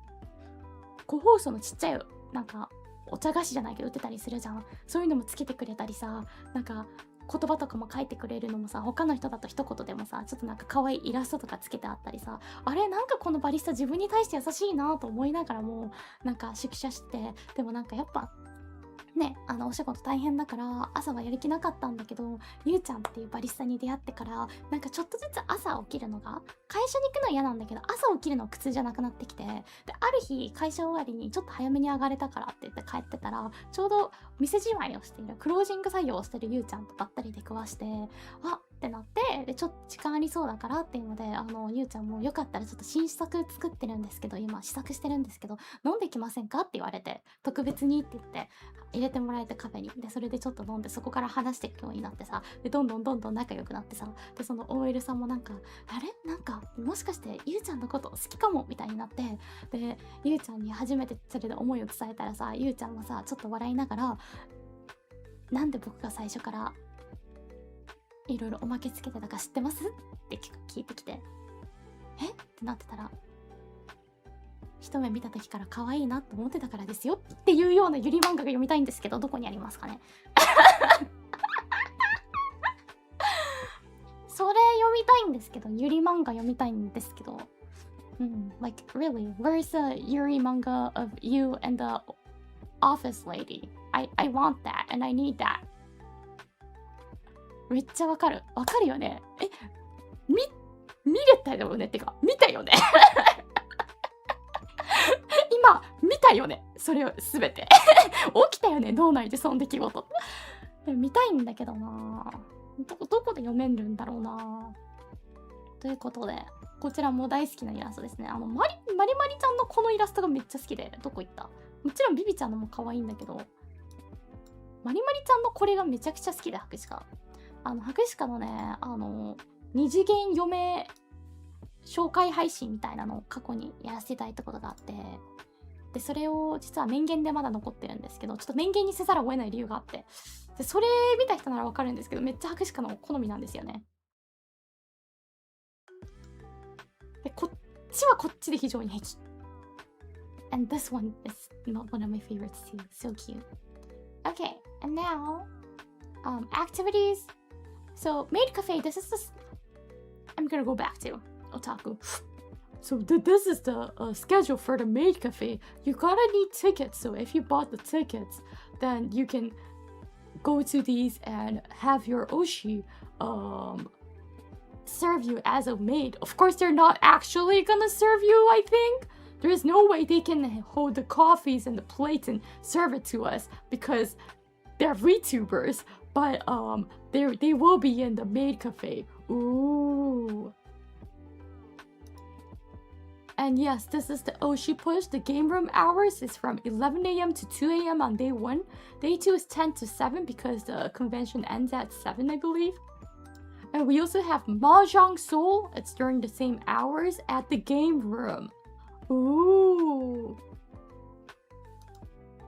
個包装のちっちゃいなんかお茶菓子じゃないけど売ってたりするじゃん。そういうのもつけてくれたりさ、なんか言葉とかも書いてくれるのもさ、他の人だと一言でもさ、ちょっとなんか可愛いイラストとかつけてあったりさ、あれなんかこのバリスタ自分に対して優しいなと思いながらもなんか出社して、でもなんかやっぱね、お仕事大変だから朝はやる気なかったんだけど、ゆうちゃんっていうバリスタに出会ってからなんかちょっとずつ朝起きるのが、会社に行くのは嫌なんだけど朝起きるの苦痛じゃなくなってきて、である日会社終わりにちょっと早めに上がれたからって言って帰ってたら、ちょうど店じまいをしているクロージング作業をしてるゆうちゃんとばったり出くわして、あ、ってなって、でちょっと時間ありそうだからっていうので、ゆうちゃんもよかったらちょっと新作作ってるんですけど、今試作してるんですけど、飲んできませんかって言われて、特別にって言って入れてもらえてカフェに。でそれでちょっと飲んで、そこから話していくようになってさ、でどんどん仲良くなってさ、でその OL さんもなんか、あれなんかもしかしてゆうちゃんのこと好きかもみたいになって、でゆうちゃんに初めてそれで思いを伝えたらさ、ゆうちゃんはさちょっと笑いながら、なんで僕が最初からいろいろおまけつけてたか知ってますって聞いてきて、えってなってたら、一目見た時から可愛いなと思ってたからですよっていうようなゆり漫画が読みたいんですけど、どこにありますかねそれ読みたいんですけど、ゆり漫画読みたいんですけど、like really, where's the Yuri manga of you and the office lady? I want that and I need that. めっちゃわかるよね。見れたよねってか、見たよね今見たよね、それをすべて起きたよね、脳内でその出来事見たいんだけどな、どこで読めるんだろうな。ということで、こちらも大好きなイラストですね。マリちゃんのこのイラストがめっちゃ好きで、どこ行った？もちろんビビちゃんのも可愛いんだけど、マリちゃんのこれがめちゃくちゃ好きで、白鹿。白鹿のね、二次元嫁紹介配信みたいなのを過去にやらせていただいたことがあって、でそれを実は面言でまだ残ってるんですけど、ちょっと面言にせざるを得ない理由があって、でそれ見た人ならわかるんですけど、めっちゃ白鹿の好みなんですよね。でこっちはこっちで非常に平気。And this one is not one of my favorites too. So cute. Okay, and now activities. So maid cafe, this is this. I'm gonna go back to Otaku. So this is the schedule for the maid cafe. You gotta need tickets. So if you bought the tickets, then you can go to these and have your oshi serve you as a maid. Of course, they're not actually gonna serve you, I think. There's no way they can hold the coffees and the plates and serve it to us because they're VTubers. But they will be in the maid cafe. Ooh. And yes, this is the Oshi push. The game room hours is from 11 a.m. to 2 a.m. on day 1. Day 2 is 10 to 7 because the convention ends at 7, I believe. And we also have Mahjong Soul. It's during the same hours at the game room. Ooh.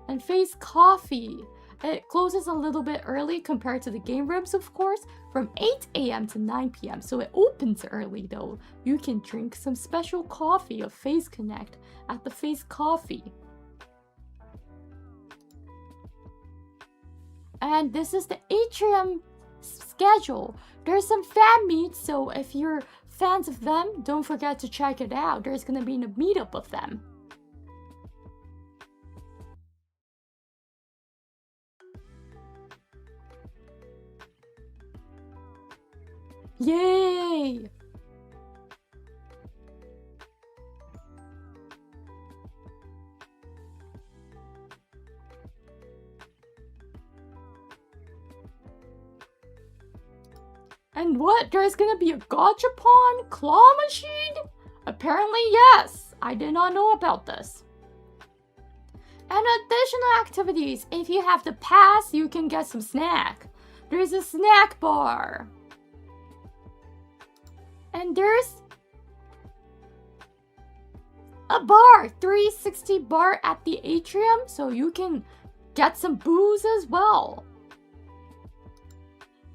And Face Coffee. It closes a little bit early compared to the game rooms, of course, from 8 a.m. to 9 p.m. So it opens early though. You can drink some special coffee of Face Connect at the Face Coffee. And this is the atrium schedule. There's some fan meets, so if you're fans of them, don't forget to check it out. There's gonna be a meetup of them. Yay! And what? There's gonna be a gachapon claw machine? Apparently, yes. I did not know about this. And additional activities. If you have the pass, you can get some snack. There's a snack bar. And there's a bar, 360 bar at the atrium, so you can get some booze as well.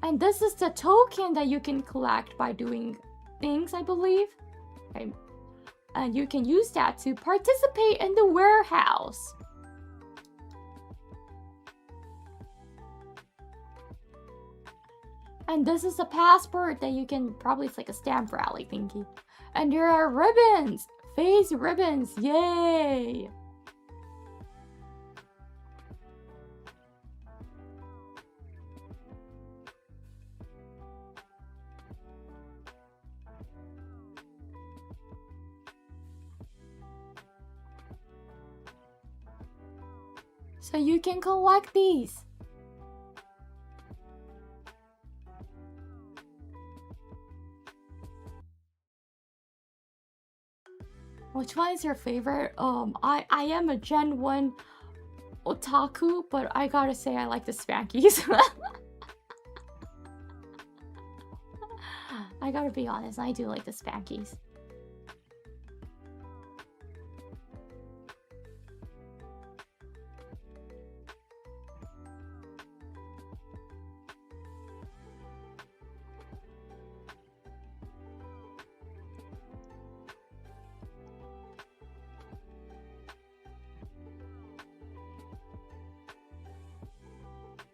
And this is the token that you can collect by doing things, I believe. Okay. And you can use that to participate in the warehouse. And this is a passport that you can, probably it's like a stamp rally thingy. And there are ribbons, face ribbons, yay! So you can collect these. which one is your favorite? I am a Gen 1 otaku, but I gotta say I like the Spankies. I gotta be honest, I do like the Spankies.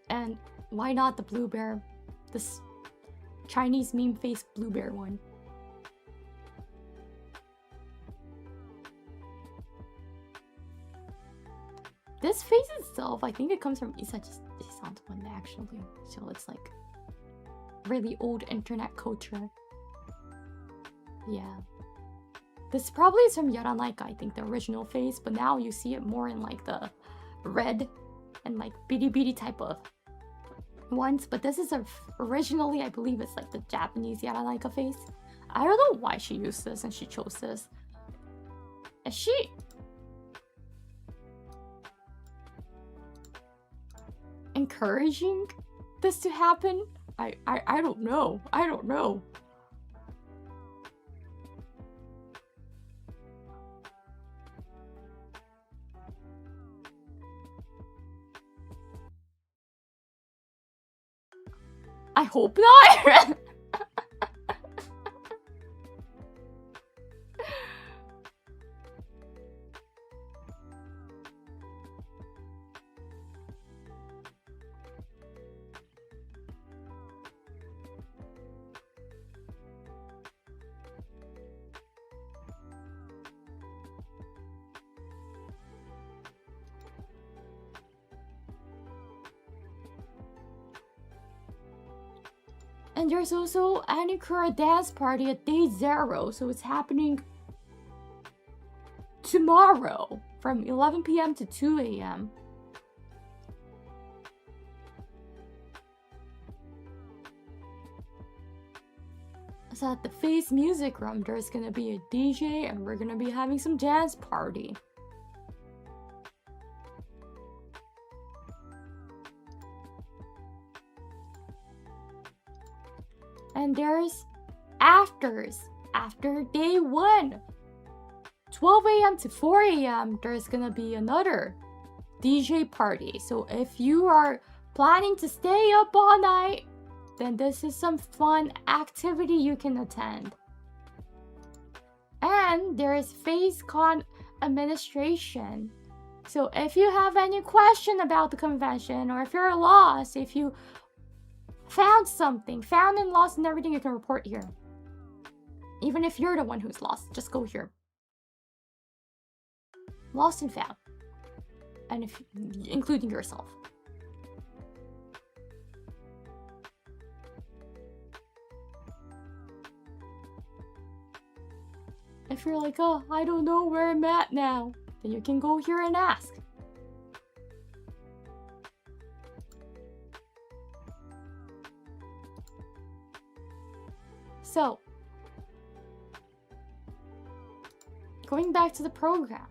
And why not the blue bear? This Chinese meme face blue bear one. This face itself, I think it comes from Isachi's one actually. So it's like really old internet culture. Yeah. This probably is from Yaranaika, I think, the original face, but now you see it more in like the red and like bitty type of ones. But this is originally, I believe it's like the Japanese Yaranaika face. I don't know why she used this and she chose this. Is she encouraging this to happen? I don't know. I don't know. I hope not. And there's also Anikura dance party at day 0, so it's happening tomorrow from 11 p.m. to 2 a.m. So at the Face Music Room, there's gonna be a DJ and we're gonna be having some dance party. And there's afters after day 1. 12 a.m. to 4 a.m. there's gonna be another DJ party. So if you are planning to stay up all night, then this is some fun activity you can attend. And there is FaceCon administration. So if you have any question about the convention, or if you're lost, if you found something, found and lost and everything, you can report here. Even if you're the one who's lost, just go here. Lost and found. And if including yourself. If you're like, oh, I don't know where I'm at now, then you can go here and ask. So, going back to the program.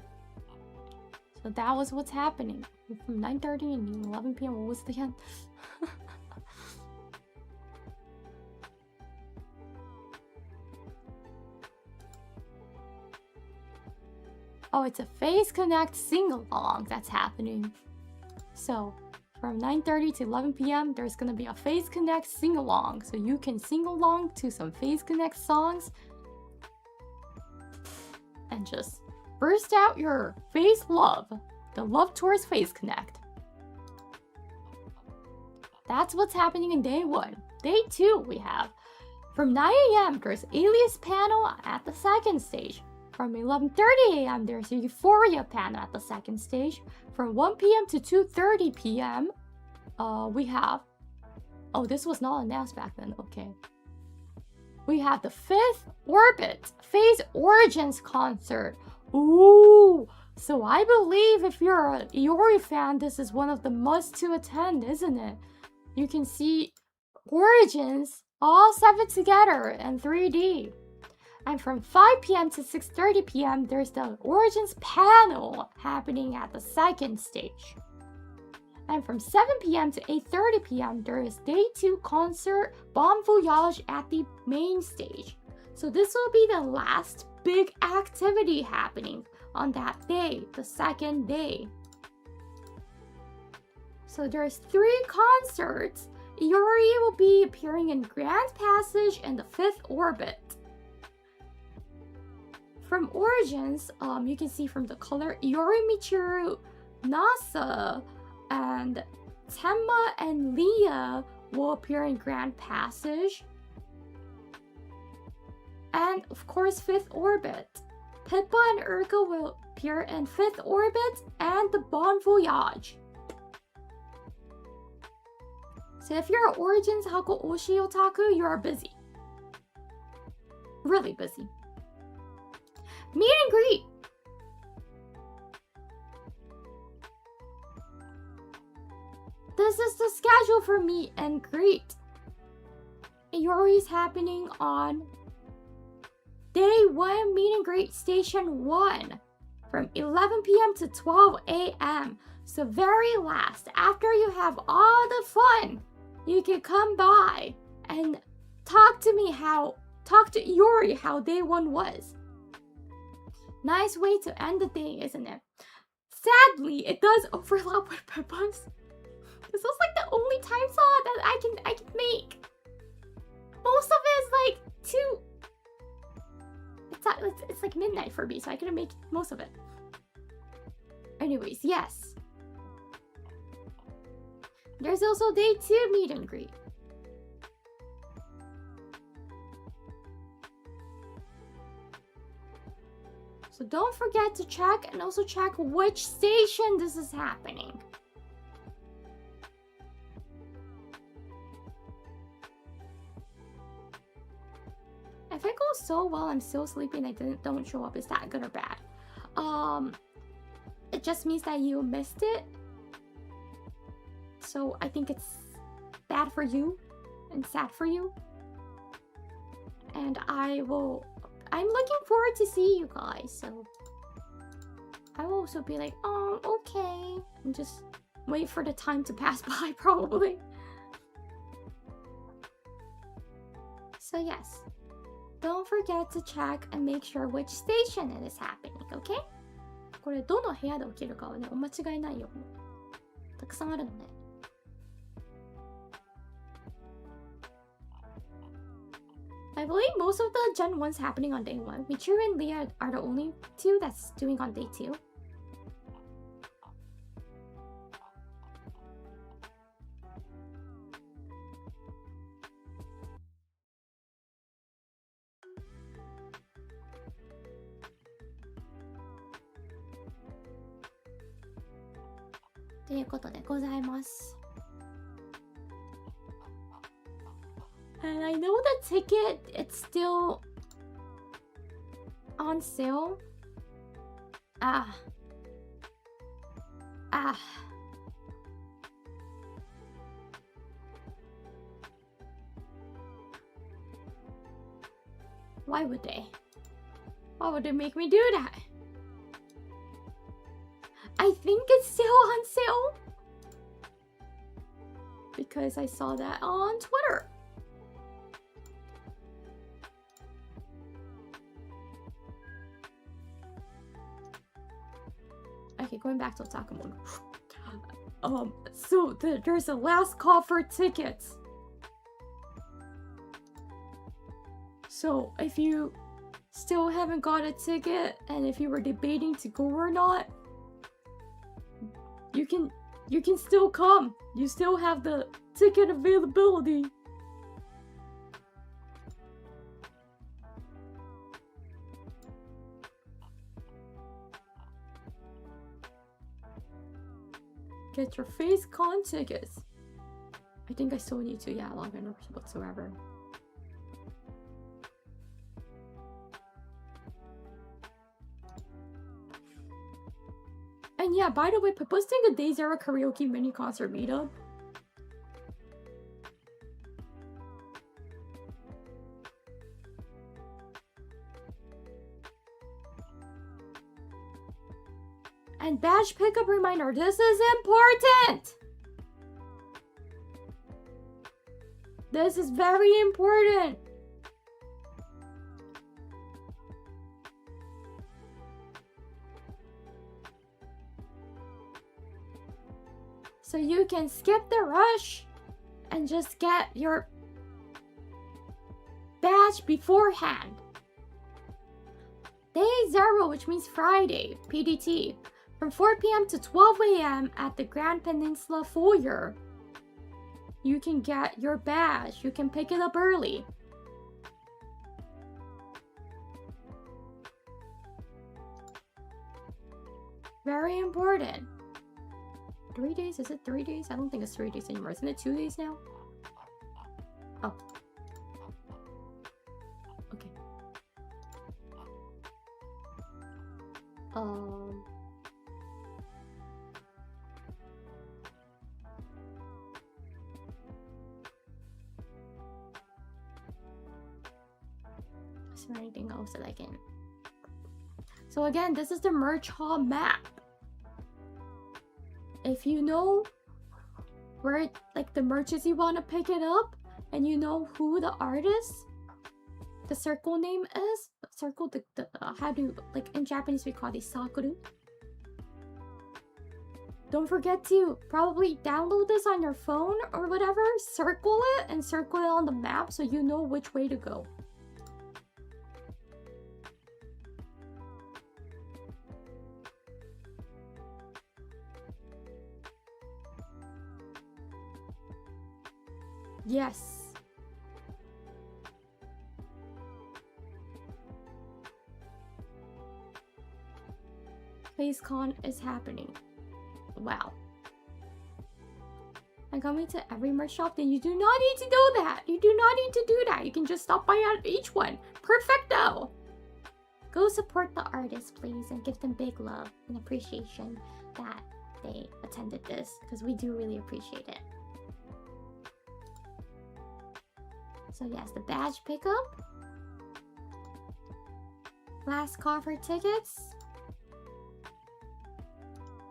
So that was what's happening. From 9:30 and 11 p.m. What was the end? Oh, it's a Face Connect sing-along that's happening. So, from 9:30 to 11 p.m. there's gonna be a Face Connect sing-along. So you can sing along to some Face Connect songs and just burst out your face love. The love towards Face Connect. That's what's happening in day 1. Day 2 we have from 9 a.m. there's Alias panel at the second stage. From 11:30 a.m. there's a Euphoria panel at the second stage. From 1 p.m. to 2:30 p.m. we have... Oh, this was not announced back then. Okay. We have the 5th Orbit Phase Origins concert. Ooh! So I believe if you're a Iori fan, this is one of the must to attend, isn't it? You can see Origins all 7 together in 3D. And from 5 p.m. to 6:30 p.m., there's the Origins panel happening at the second stage. And from 7 p.m. to 8:30 p.m., there is Day 2 concert Bon Voyage at the main stage. So this will be the last big activity happening on that day, the second day. So there's 3 concerts. Iori will be appearing in Grand Passage and the 5th Orbit. From Origins, you can see from the color, Iori Michiru, Nasa, and Tenma and Leah will appear in Grand Passage. And of course, 5th Orbit. Pippa and Uruka will appear in 5th Orbit and the Bon Voyage. So if you're an Origins Hako Oshi Otaku, you are busy. Really busy. Meet and greet! This is the schedule for meet and greet. Iori is happening on Day 1 meet and greet Station 1 from 11 p.m. to 12 a.m. So very last, after you have all the fun, you can come by and talk to Iori how Day 1 was. Nice way to end the day, isn't it? Sadly, it does overlap with Pippa's. This was like the only time slot that I can make. Most of it is like it's like midnight for me, so I couldn't make most of it. Anyways, yes. There's also Day 2 meet and greet. So don't forget to check, and also check which station this is happening. If it goes so well, I'm still sleeping, I don't show up. Is that good or bad? It just means that you missed it. So I think it's bad for you and sad for you. And I'm looking forward to see you guys. So I will also be like, oh, okay. And just wait for the time to pass by, probably. So yes. Don't forget to check and make sure which station it is happening, okay? これどの部屋で起きるかはね、お間違いないよ。たくさんあるのね。I believe most of the Gen 1's happening on Day 1. Michiru and Leah are the only 2 that's doing on Day 2. And I know the ticket, it's still on sale. Why would they? Why would they make me do that? I think it's still on sale because I saw that on Twitter. Okay, going back to Otaku mode. So there's a last call for tickets. So if you still haven't got a ticket and if you were debating to go or not, you can still come. You still have the ticket availability. Get your face con tickets. I think I still need to, log in whatsoever. And yeah, by the way, Pippa's doing a Day Zero karaoke mini concert meetup. And badge pickup reminder, this is important! This is very important! So you can skip the rush and just get your badge beforehand. Day 0, which means Friday, PDT, from 4 p.m. to 12 a.m. at the Grand Peninsula Foyer. You can get your badge. You can pick it up early. Very important. 3 days? Is it 3 days? I don't think it's 3 days anymore. Isn't it 2 days now? Oh. Okay. Is there anything else that I can... So again, this is the merch hall map. If you know where like the merch is you want to pick it up, and you know who the artist, the circle name is, circle, how do, like in Japanese we call it sakura. Don't forget to probably download this on your phone or whatever, circle it and circle it on the map so you know which way to go. Yes. FaceCon is happening. Wow. And coming to every merch shop, then you do not need to do that. You do not need to do that. You can just stop by at each one. Perfecto. Go support the artists, please, and give them big love and appreciation that they attended this, because we do really appreciate it. So yes, the badge pickup. Last call for tickets.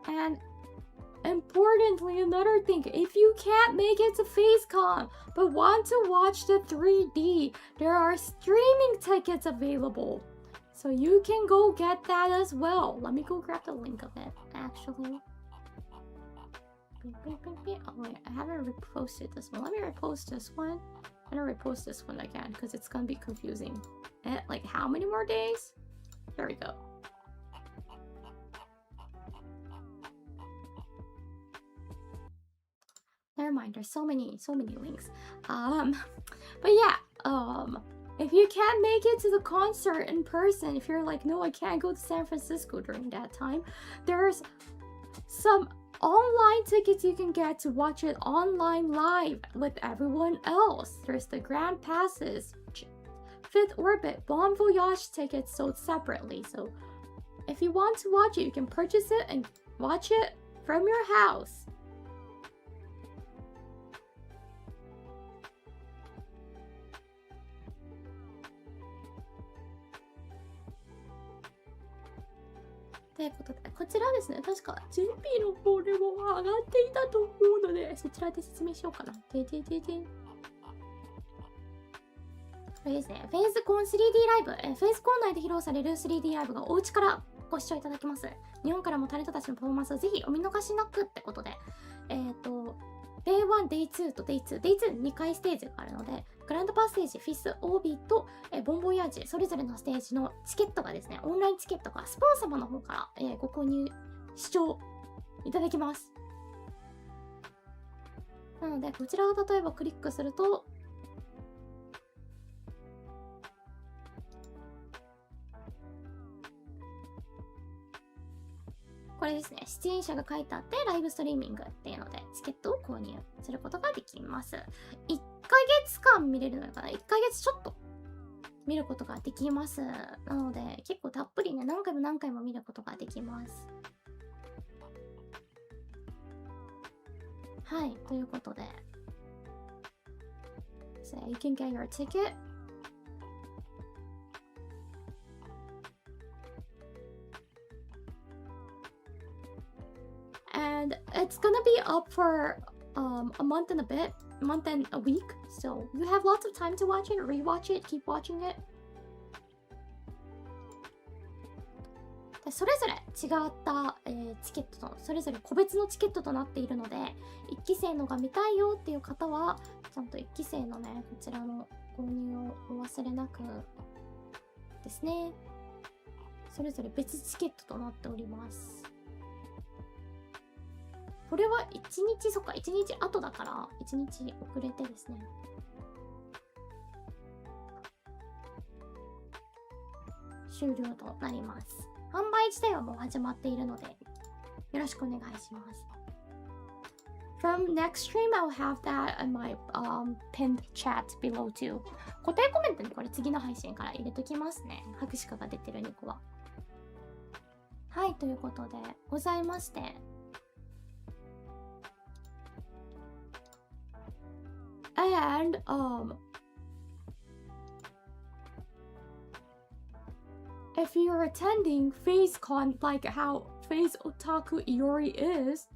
And importantly, another thing, if you can't make it to FaceCon but want to watch the 3D, there are streaming tickets available. So you can go get that as well. Let me go grab the link of it, actually. Oh wait, I haven't reposted this one. Let me repost this one. I'm gonna repost this one again because it's gonna be confusing. And like, how many more days? There we go. Never mind, there's so many links. But yeah, if you can't make it to the concert in person, if you're like, no, I can't go to San Francisco during that time, there's some online tickets you can get to watch it online live with everyone else. There's the Grand Passes, Fifth Orbit, Bon Voyage tickets sold separately. So if you want to watch it, you can purchase it and watch it from your house.ということで、こちらですね、確か準備の方でも上がっていたと思うので、そちらで説明しようかな。これですね、フェイスコン 3D ライブ、フェイスコン内で披露される 3D ライブがお家からご視聴いただけます。日本からもタレントたちのパフォーマンスをぜひお見逃しなくってことで、Day 1、Day 2と Day 2、Day 2 2回ステージがあるので、グランドパステージ、フィス、オービーと、ボンボイヤージュ、それぞれのステージのチケットがですね、オンラインチケットがスポン様の方から、ご購入、視聴いただきます。なので、こちらを例えばクリックすると、これですね、出演者が書いてあってライブストリーミングっていうのでチケットを購入することができます。1ヶ月間見れるのかな、1ヶ月ちょっと見ることができます。なので結構たっぷりね、何回も見ることができます。はい、ということで、So you can get your ticket. And it's gonna be up for a month and a week. So you have lots of time to watch it, rewatch it, keep watching it. でそれぞれ違った、チケットとそれぞれ個別のチケットとなっているので、1期生のが見たいよっていう方はちゃんと1期生のねこちらの購入をお忘れなくですね。それぞれ別チケットとなっております。これは1日、そっか、1日後だから、1日遅れてですね。終了となります。販売自体はもう始まっているので、よろしくお願いします。From next stream, I'll have that in my pinned chat below too. 固定コメントにこれ次の配信から入れときますね。拍手が出てる2個は。はい、ということでございまして。And if you're attending FaceCon like how Face Otaku Iori is,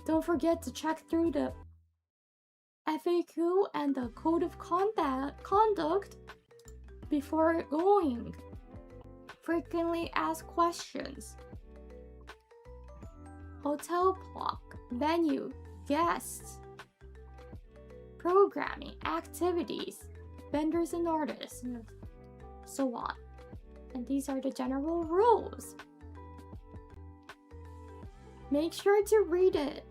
don't forget to check through the FAQ and the code of conduct before going. Frequently asked questions. Hotel block, venue, guests, programming, activities, vendors and artists, and so on. And these are the general rules. Make sure to read it.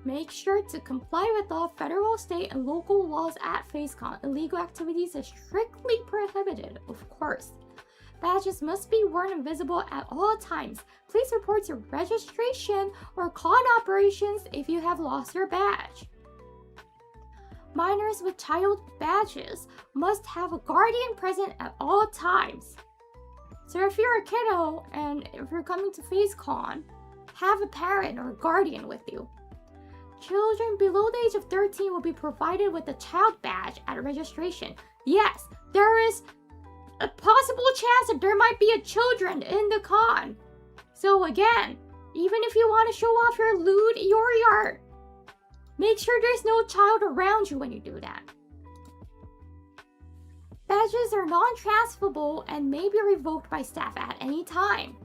Make sure to comply with all federal, state, and local laws at FaceCon. Illegal activities are strictly prohibited, of course. Badges must be worn and visible at all times. Please report your registration or con operations if you have lost your badge. Minors with child badges must have a guardian present at all times. So if you're a kiddo and if you're coming to FaceCon, have a parent or a guardian with you. Children below the age of 13 will be provided with a child badge at registration. Yes, there is a possible chance that there might be a children in the con. So again, even if you want to show off your lewd Iori art, make sure there's no child around you when you do that. Badges are non-transferable and may be revoked by staff at any time.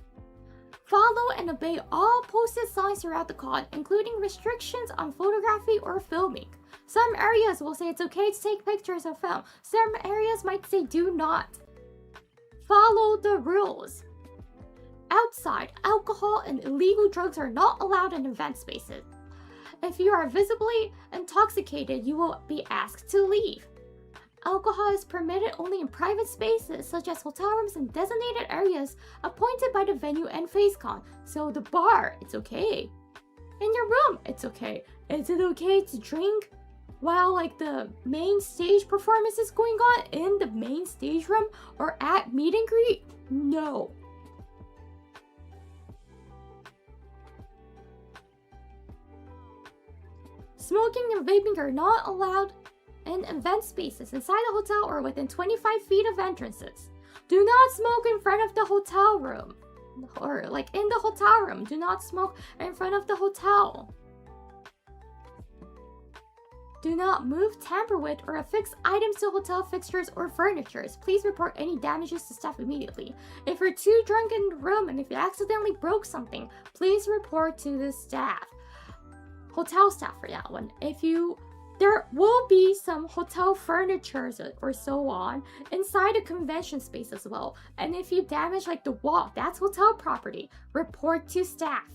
Follow and obey all posted signs throughout the con, including restrictions on photography or filming. Some areas will say it's okay to take pictures or film. Some areas might say do not. Follow the rules. Outside, alcohol and illegal drugs are not allowed in event spaces. If you are visibly intoxicated, you will be asked to leave. Alcohol is permitted only in private spaces, such as hotel rooms and designated areas appointed by the venue and FaceCon. So the bar, it's okay. In your room, it's okay. Is it okay to drink while like the main stage performance is going on in the main stage room or at meet and greet? No. Smoking and vaping are not allowed in event spaces inside the hotel or within 25 feet of entrances. Do not smoke in front of the hotel room. Or like in the hotel room. Do not smoke in front of the hotel. Do not move, tamper with, or affix items to hotel fixtures or furniture. Please report any damages to staff immediately. If you're too drunk in the room and if you accidentally broke something, please report to the staff. Hotel staff for that one. There will be some hotel furniture or so on inside a convention space as well. And if you damage like the wall, that's hotel property. Report to staff.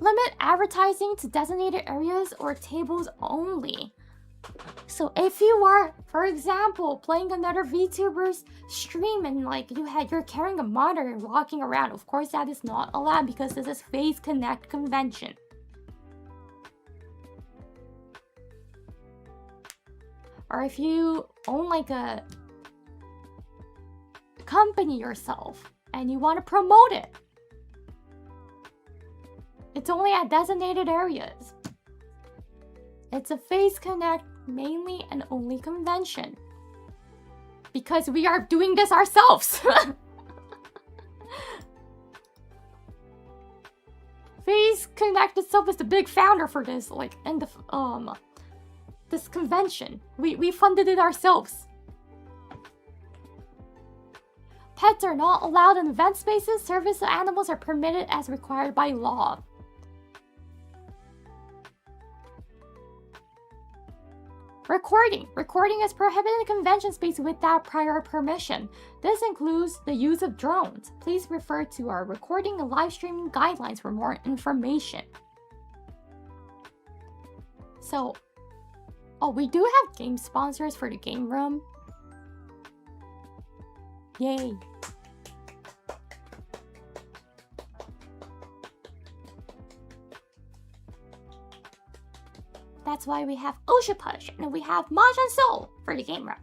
Limit advertising to designated areas or tables only. So if you are, for example, playing another VTuber's stream and like you're carrying a monitor and walking around, of course that is not allowed because this is Face Connect convention. Or if you own like a company yourself and you want to promote it, it's only at designated areas. It's a Face Connect mainly and only convention. Because we are doing this ourselves. Face Connect itself is the big founder for this, like, and the this convention. We funded it ourselves. Pets are not allowed in event spaces. Service animals are permitted as required by law. Recording is prohibited in convention space without prior permission. This includes the use of drones. Please refer to our recording and live streaming guidelines for more information. So, oh, we do have game sponsors for the game room. Yay. That's why we have Osha Push and we have Mahjong Soul for the game room.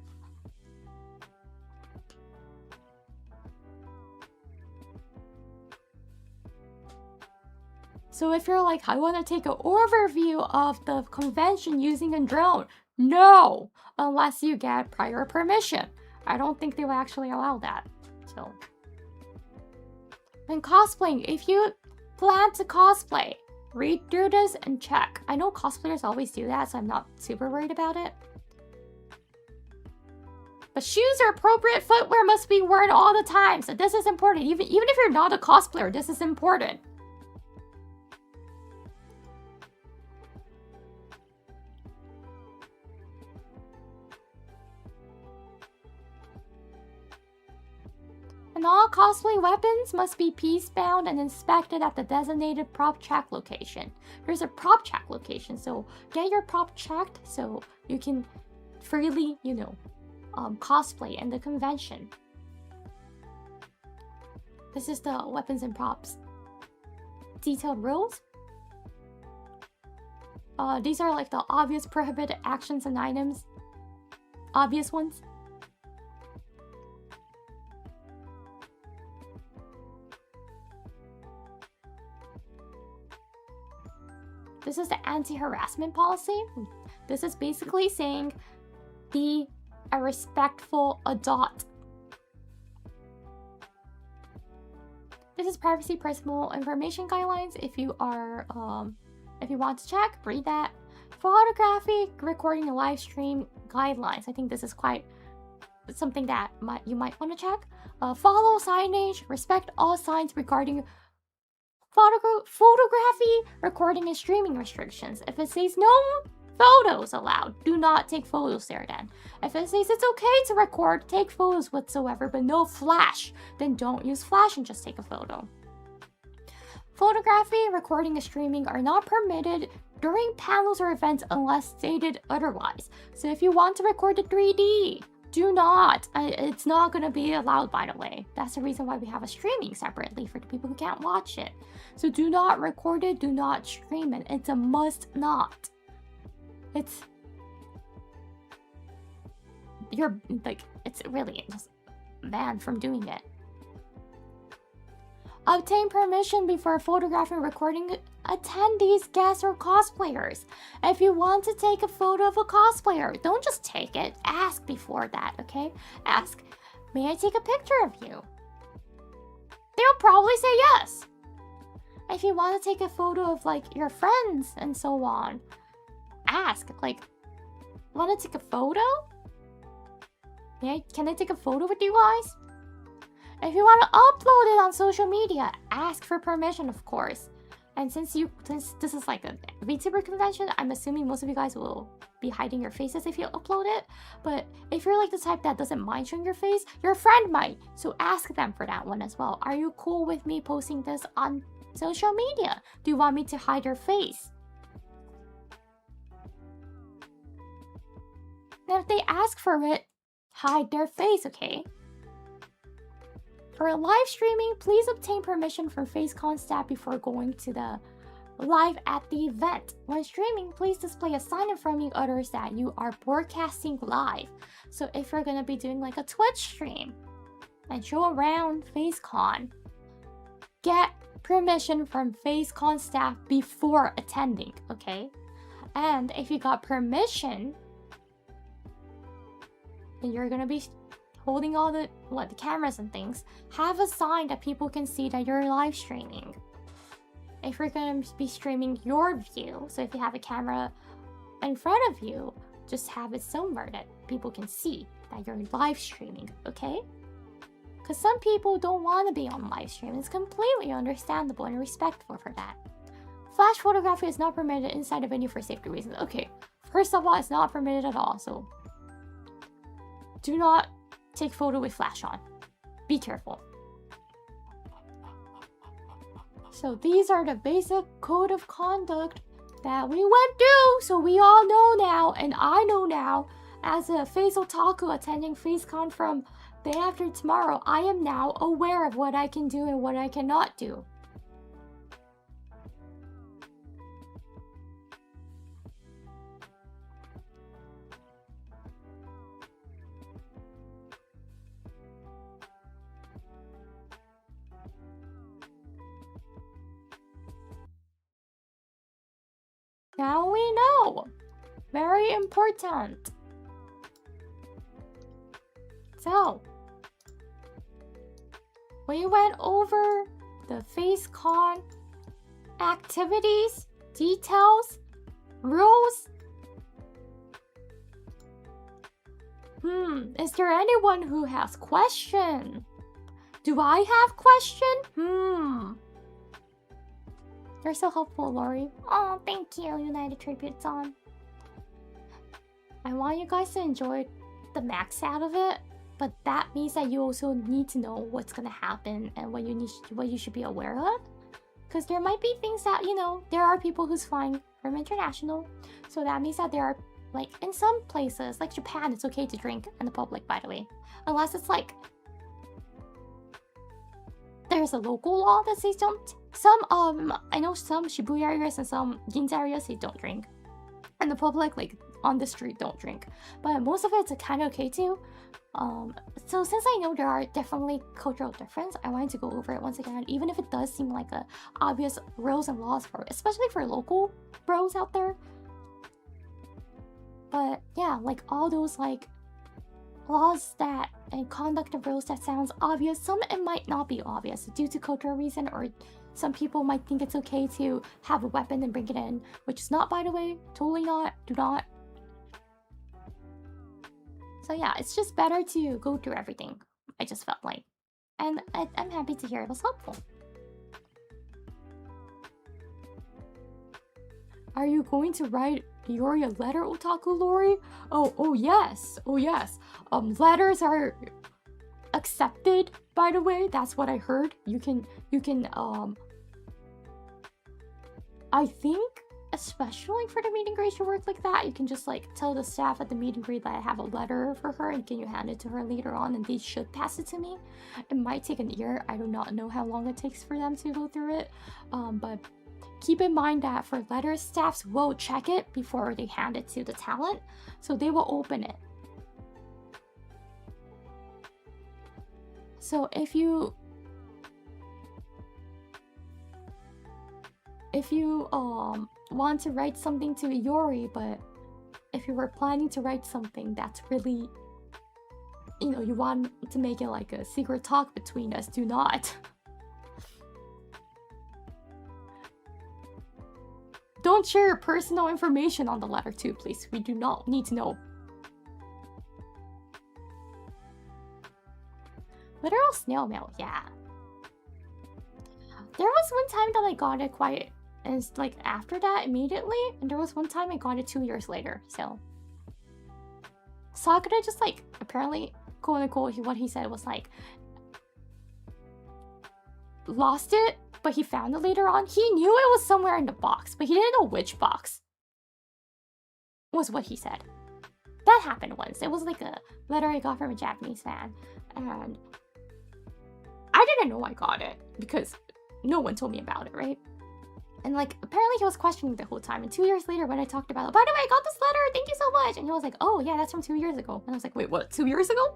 So if you're like, I want to take an overview of the convention using a drone, no, unless you get prior permission. I don't think they will actually allow that. So, and cosplaying, if you plan to cosplay, read through this and check. I know cosplayers always do that, so I'm not super worried about it. But shoes or appropriate footwear must be worn all the time, so this is important. Even if you're not a cosplayer, this is important. And all cosplay weapons must be peace-bound and inspected at the designated prop check location. There's a prop check location, so get your prop checked so you can freely, cosplay in the convention. This is the weapons and props. Detailed rules. These are like the obvious prohibited actions and items. Obvious ones. This is the anti-harassment policy. This is basically saying be a respectful adult. This is privacy personal information guidelines. If you want to check, read that. Photography, recording, and live stream guidelines. I think this is quite something that you might want to check. Follow signage, respect all signs regarding photography, recording, and streaming restrictions. If it says no photos allowed, do not take photos there then. If it says it's okay to record, take photos whatsoever, but no flash, then don't use flash and just take a photo. Photography, recording, and streaming are not permitted during panels or events unless stated otherwise. So if you want to record the 3D, do not. It's not going to be allowed, by the way. That's the reason why we have a streaming separately for the people who can't watch it. So do not record it, do not stream it. It's a must not. It's really just banned from doing it. Obtain permission before photographing and recording attendees, guests, or cosplayers. If you want to take a photo of a cosplayer, don't just take it. Ask before that, okay? Ask, may I take a picture of you? They'll probably say yes. If you want to take a photo of, like, your friends and so on, ask, like, want to take a photo? Can I take a photo with you guys? If you want to upload it on social media, ask for permission, of course. And since this is like a VTuber convention, I'm assuming most of you guys will be hiding your faces if you upload it. But if you're like the type that doesn't mind showing your face, your friend might. So ask them for that one as well. Are you cool with me posting this on social media? Do you want me to hide your face? Now if they ask for it, hide their face, okay? For live streaming, please obtain permission from FaceCon staff before going to the live at the event. When streaming, please display a sign informing others that you are broadcasting live. So if you're gonna be doing like a Twitch stream and show around FaceCon, get permission from FaceCon staff before attending, okay? And if you got permission, then you're gonna be holding all the cameras and things. Have a sign that people can see that you're live streaming. If you're gonna be streaming your view, so if you have a camera in front of you, just have it somewhere that people can see that you're live streaming, okay? Because some people don't want to be on live stream. It's completely understandable and respectful for that. Flash photography is not permitted inside the venue for safety reasons. Okay, first of all, it's not permitted at all, so do not take photo with flash on. Be careful. So these are the basic code of conduct that we went through, so we all know now, and I know now, as a Phase Otaku attending FaceCon from day after tomorrow, I am now aware of what I can do and what I cannot do. Now we know. Very important. So, we went over the FaceCon activities, details, rules. Is there anyone who has question? Do I have question? You're so helpful, Lori. Oh, thank you, United Tribute Song. I want you guys to enjoy the max out of it, but that means that you also need to know what's gonna happen and what you should be aware of. Because there might be things that, you know, there are people who's flying from international, so that means that there are, like, in some places, like Japan, it's okay to drink in the public, by the way. Unless it's like, there's a local law that says don't. Some, I know some Shibuya areas and some Ginza areas say don't drink. And the public, like, on the street, don't drink. But most of it's kind of okay too. So since I know there are definitely cultural difference, I wanted to go over it once again, even if it does seem like a obvious rules and laws for, especially for local bros out there. But yeah, like all those like laws that and conduct of rules that sounds obvious, some it might not be obvious due to cultural reason, or some people might think it's okay to have a weapon and bring it in, which is not, by the way. Totally not. Do not. So yeah, it's just better to go through everything, I just felt like. And I'm happy to hear it was helpful. Are you going to write Yori a letter, Otaku Lori? Oh yes. Oh yes. Letters are accepted, by the way. That's what I heard. You can I think, especially for the meet and greet, you work like that. You can just like tell the staff at the meet and greet that I have a letter for her, and can you hand it to her later on, and they should pass it to me. It might take an year. I do not know how long it takes for them to go through it. But keep in mind that for letters, staffs will check it before they hand it to the talent, so they will open it. So if you want to write something to Yori, but if you were planning to write something that's really, you know, you want to make it like a secret talk between us, do not. Don't share your personal information on the letter too, please. We do not need to know. Literal snail mail, yeah. There was one time that I got it quite, and like after that immediately, and there was one time I got it 2 years later, so. Sakura just like, apparently, quote unquote, what he said was like, lost it, but he found it later on. He knew it was somewhere in the box, but he didn't know which box, was what he said. That happened once. It was like a letter I got from a Japanese fan, and I didn't know I got it because no one told me about it, right? And like, apparently he was questioning the whole time. And 2 years later, when I talked about it, by the way, I got this letter, thank you so much. And he was like, oh yeah, that's from 2 years ago. And I was like, wait, what, 2 years ago?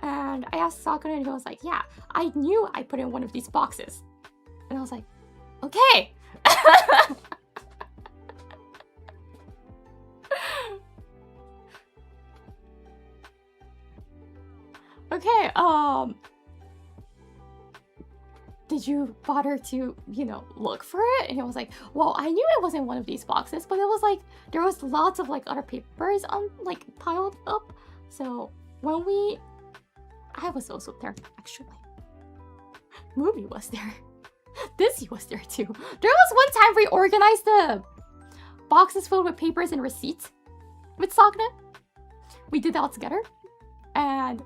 And I asked Sakura, and he was like, yeah, I knew I put in one of these boxes. And I was like, okay. okay, did you bother to, you know, look for it? And he was like, well, I knew it wasn't one of these boxes, but it was like, there was lots of like other papers like piled up. So when I was also there, actually. Movie was there. Disney was there too. There was one time we organized the boxes filled with papers and receipts with Sagna. We did that all together. And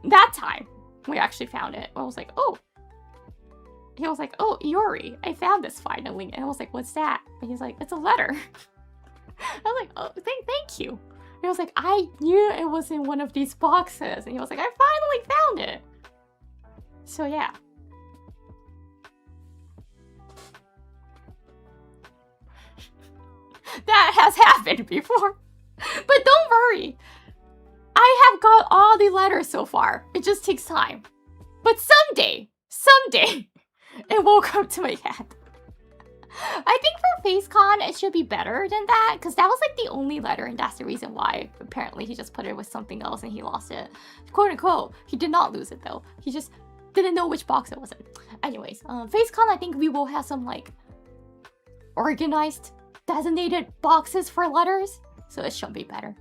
that time, we actually found it. I was like, oh. He was like, oh, Iori, I found this finally. And I was like, what's that? And he's like, it's a letter. I was like, oh, thank you. And he was like, I knew it was in one of these boxes. And he was like, I finally found it. So yeah. That has happened before. But don't worry. I have got all the letters so far. It just takes time. But someday, it will come to my head. I think for FaceCon, it should be better than that. Because that was like the only letter. And that's the reason why apparently he just put it with something else and he lost it. Quote unquote. He did not lose it though. He just didn't know which box it was in. Anyways, FaceCon, I think we will have some like organized, designated boxes for letters. So it should be better.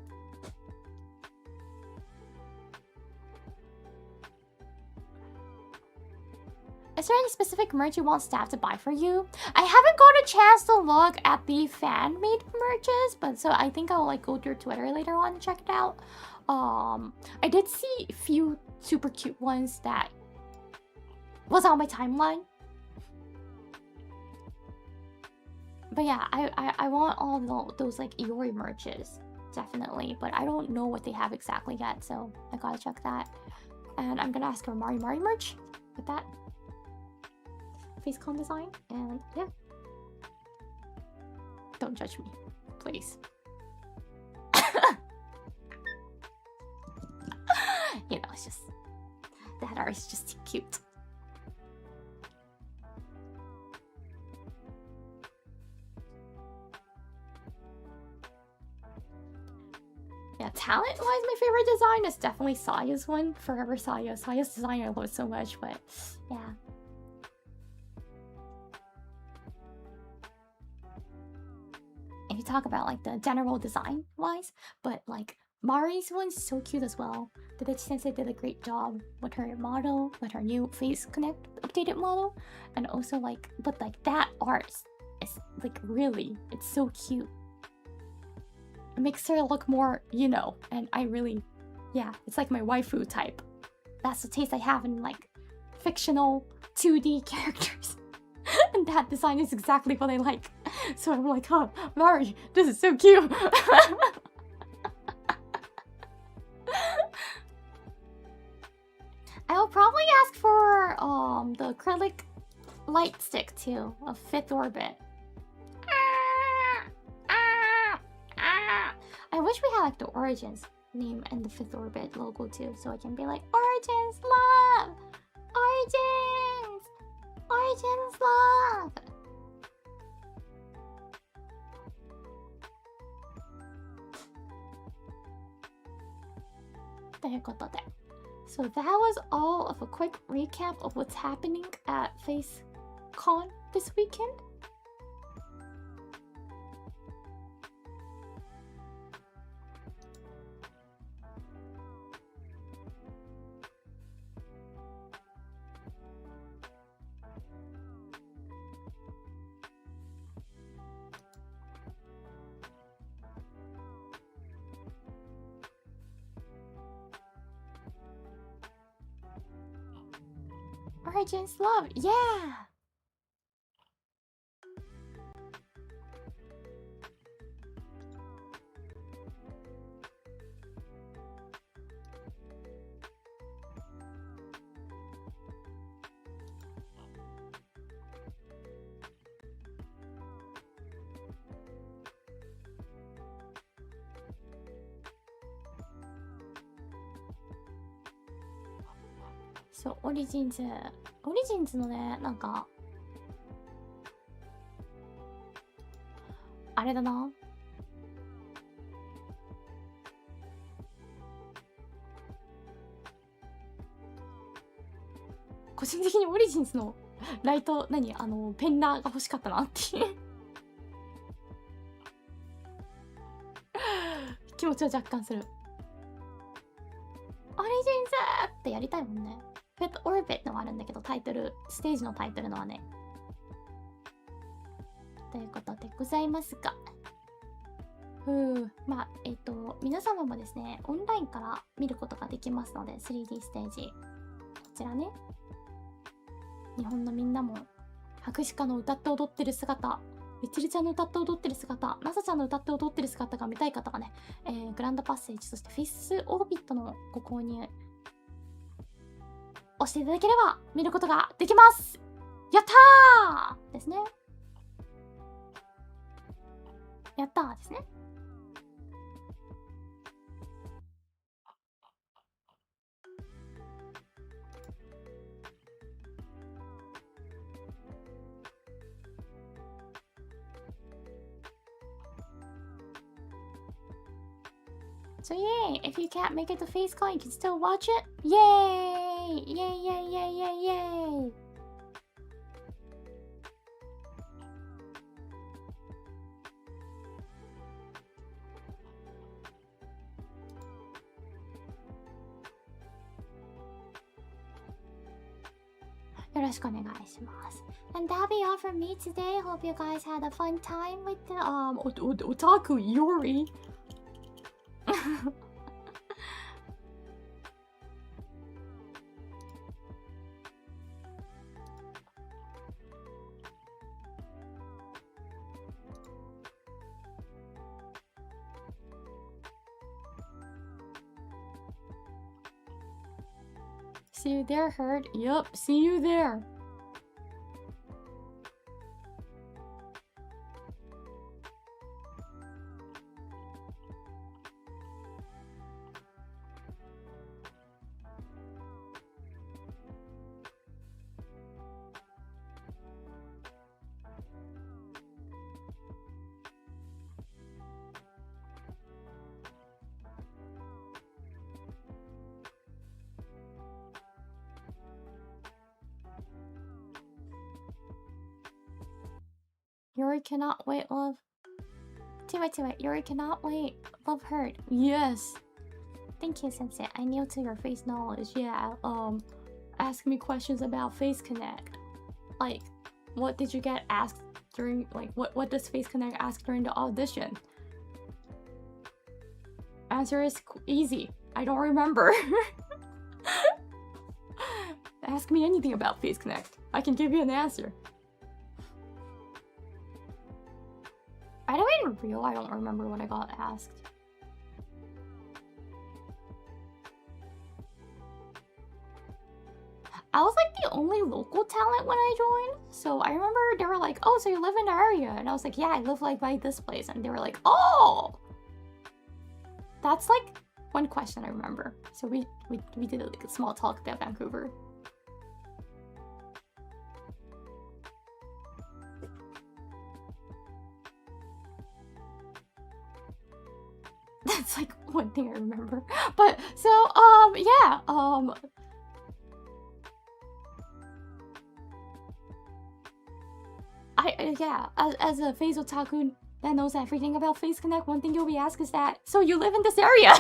Is there any specific merch you want staff to buy for you? I haven't got a chance to look at the fan-made merches, but so I think I'll like go through Twitter later on and check it out. I did see a few super cute ones that was on my timeline. But yeah, I want all those like Iori merches, definitely. But I don't know what they have exactly yet, so I gotta check that. And I'm gonna ask for Mari merch with that FaceCon design, and yeah. Don't judge me, please. You know, it's just that art is just too cute. Yeah, talent-wise, my favorite design is definitely Saya's one. Forever Saya. Saya's design I love so much, but yeah. If you talk about like the general design-wise, but like Mari's one's so cute as well. Tadachi Sensei did a great job with her model, with her new Face Connect updated model, and also like, but like that art is like really, it's so cute. It makes her look more, you know, and I really, yeah, it's like my waifu type. That's the taste I have in like fictional 2D characters. And that design is exactly what I like. So I'm like, oh, Mari, this is so cute. I'll probably ask for the acrylic light stick too, of Fifth Orbit. I wish we had like the Origins name and the Fifth Orbit logo too, so I can be like, Origins love! Origins! Origins love! So that was all of a quick recap of what's happening at FaceCon this weekend. Origins love, yeah!そう、オリジンズのね、なんかあれだな、個人的にオリジンスのライト、ペンナーが欲しかったなっていう気持ちは若干する。オリジンスってやりたいもんね。ペットオルビットもあるんだけど、タイトル、ステージのタイトルのはね。ということでございますが。まあ、皆様もですね、オンラインから見ることができますので、3D ステージ。こちらね。日本のみんなも、白鹿の歌って踊ってる姿、みちるちゃんの歌って踊ってる姿、なさちゃんの歌って踊ってる姿が見たい方はね、グランドパッセージ、そしてフェイスオービットのご購入、押していただければ見ることができます。やったーですね。やったーですね。So yay! If you can't make it to FaceCon, you can still watch it. Yay! Yay! Yay! Yay! Yay! Yay! And that'll be all from me today. Hope you guys had a fun time with the Otaku Yori. See you there, Herd. Yup, see you there. Yuri cannot wait, love. Wait. Yuri cannot wait. Love hurt. Yes. Thank you, Sensei. I kneel to your face knowledge. Yeah. Ask me questions about Face Connect. Like, what did you get asked during? Like, what does Face Connect ask during the audition? Answer is easy. I don't remember. Ask me anything about Face Connect. I can give you an answer. I don't remember what I got asked. I was like the only local talent when I joined. So I remember they were like, oh, so you live in the area? And I was like, yeah, I live like by this place. And they were like, oh! That's like one question I remember. So we did like a small talk about Vancouver. That's like one thing I remember. But so yeah, as a Face Otaku that knows everything about Face Connect, one thing you'll be asked is that, so you live in this area?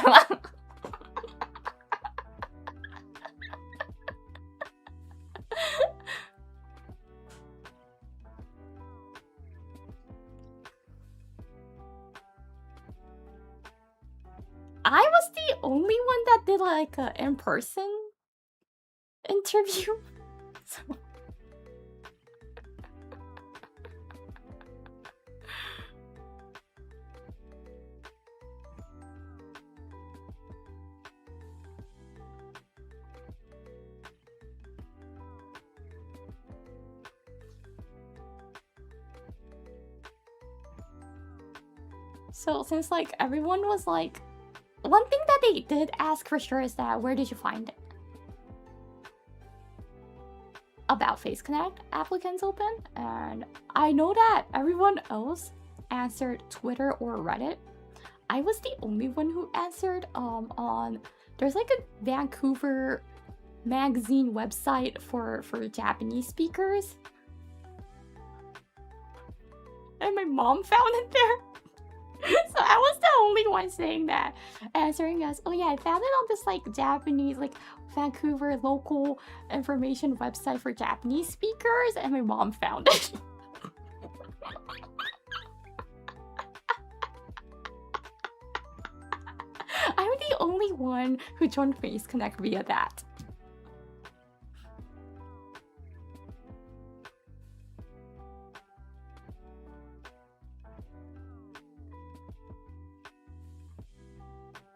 I was the only one that did like an in-person interview. So since like everyone was like, one thing that they did ask for sure is that, where did you find it? About Face Connect applicants open, and I know that everyone else answered Twitter or Reddit. I was the only one who answered on, there's like a Vancouver magazine website for Japanese speakers. And my mom found it there. So I was the only one saying that, answering us, oh yeah, I found it on this like Japanese, like Vancouver local information website for Japanese speakers, and my mom found it. I'm the only one who joined Face Connect via that.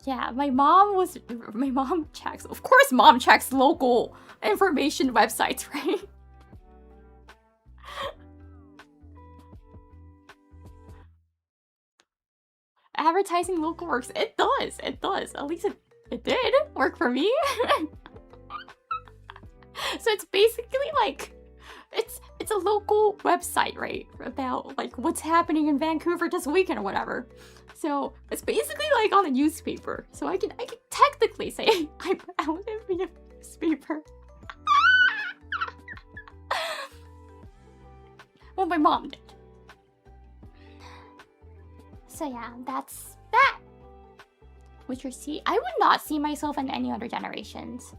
Yeah, my mom checks, of course mom checks local information websites, right? Advertising local works, it does, at least it did work for me. So it's basically like, it's a local website, right, about like what's happening in Vancouver this weekend or whatever. So it's basically like on a newspaper. So I can technically say I found it via newspaper. Well, my mom did. So yeah, that's that. Which you see, I would not see myself in any other generations.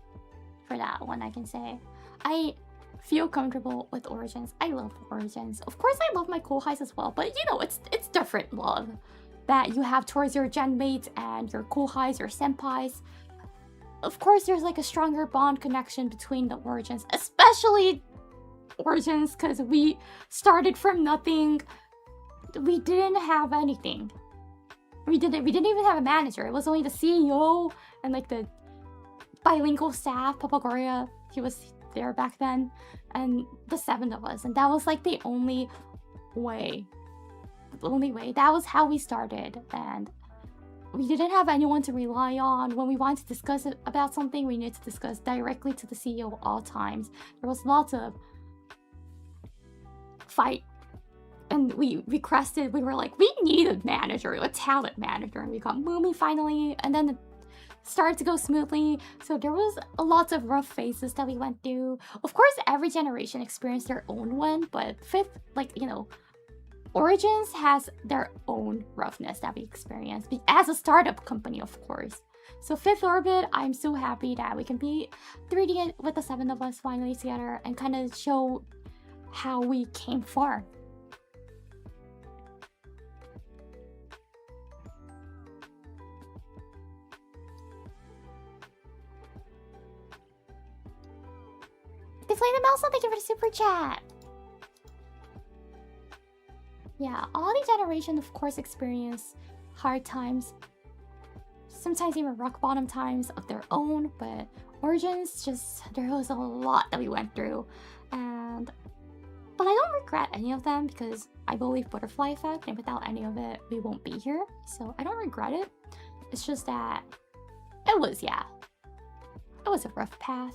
For that one, I can say. I feel comfortable with Origins. I love Origins. Of course, I love my kohais as well, but you know, it's different love that you have towards your gen mates and your kohais, your senpais. Of course, there's like a stronger bond connection between the Origins, especially Origins, because we started from nothing. We didn't have anything. We didn't even have a manager. It was only the CEO and like the bilingual staff. Papagoria, he was there back then, and the 7 of us, and that was like the only way. That was how we started, and we didn't have anyone to rely on. When we wanted to discuss about something, we needed to discuss directly to the CEO at all times. There was lots of fight, and we requested, we were like, we need a manager, a talent manager, and we got Moomy finally, and then it started to go smoothly. So there was lots of rough phases that we went through. Of course, every generation experienced their own one, but fifth, like, you know, Origins has their own roughness that we experienced as a startup company, of course. So Fifth Orbit, I'm so happy that we can be 3D with the 7 of us finally together and kind of show how we came far. Deflate the mouse, thank you for the super chat. Yeah, all the generation, of course, experience hard times. Sometimes even rock bottom times of their own, but Origins, just, there was a lot that we went through. But I don't regret any of them because I believe Butterfly Effect, and without any of it, we won't be here. So I don't regret it. It's just that it was a rough path.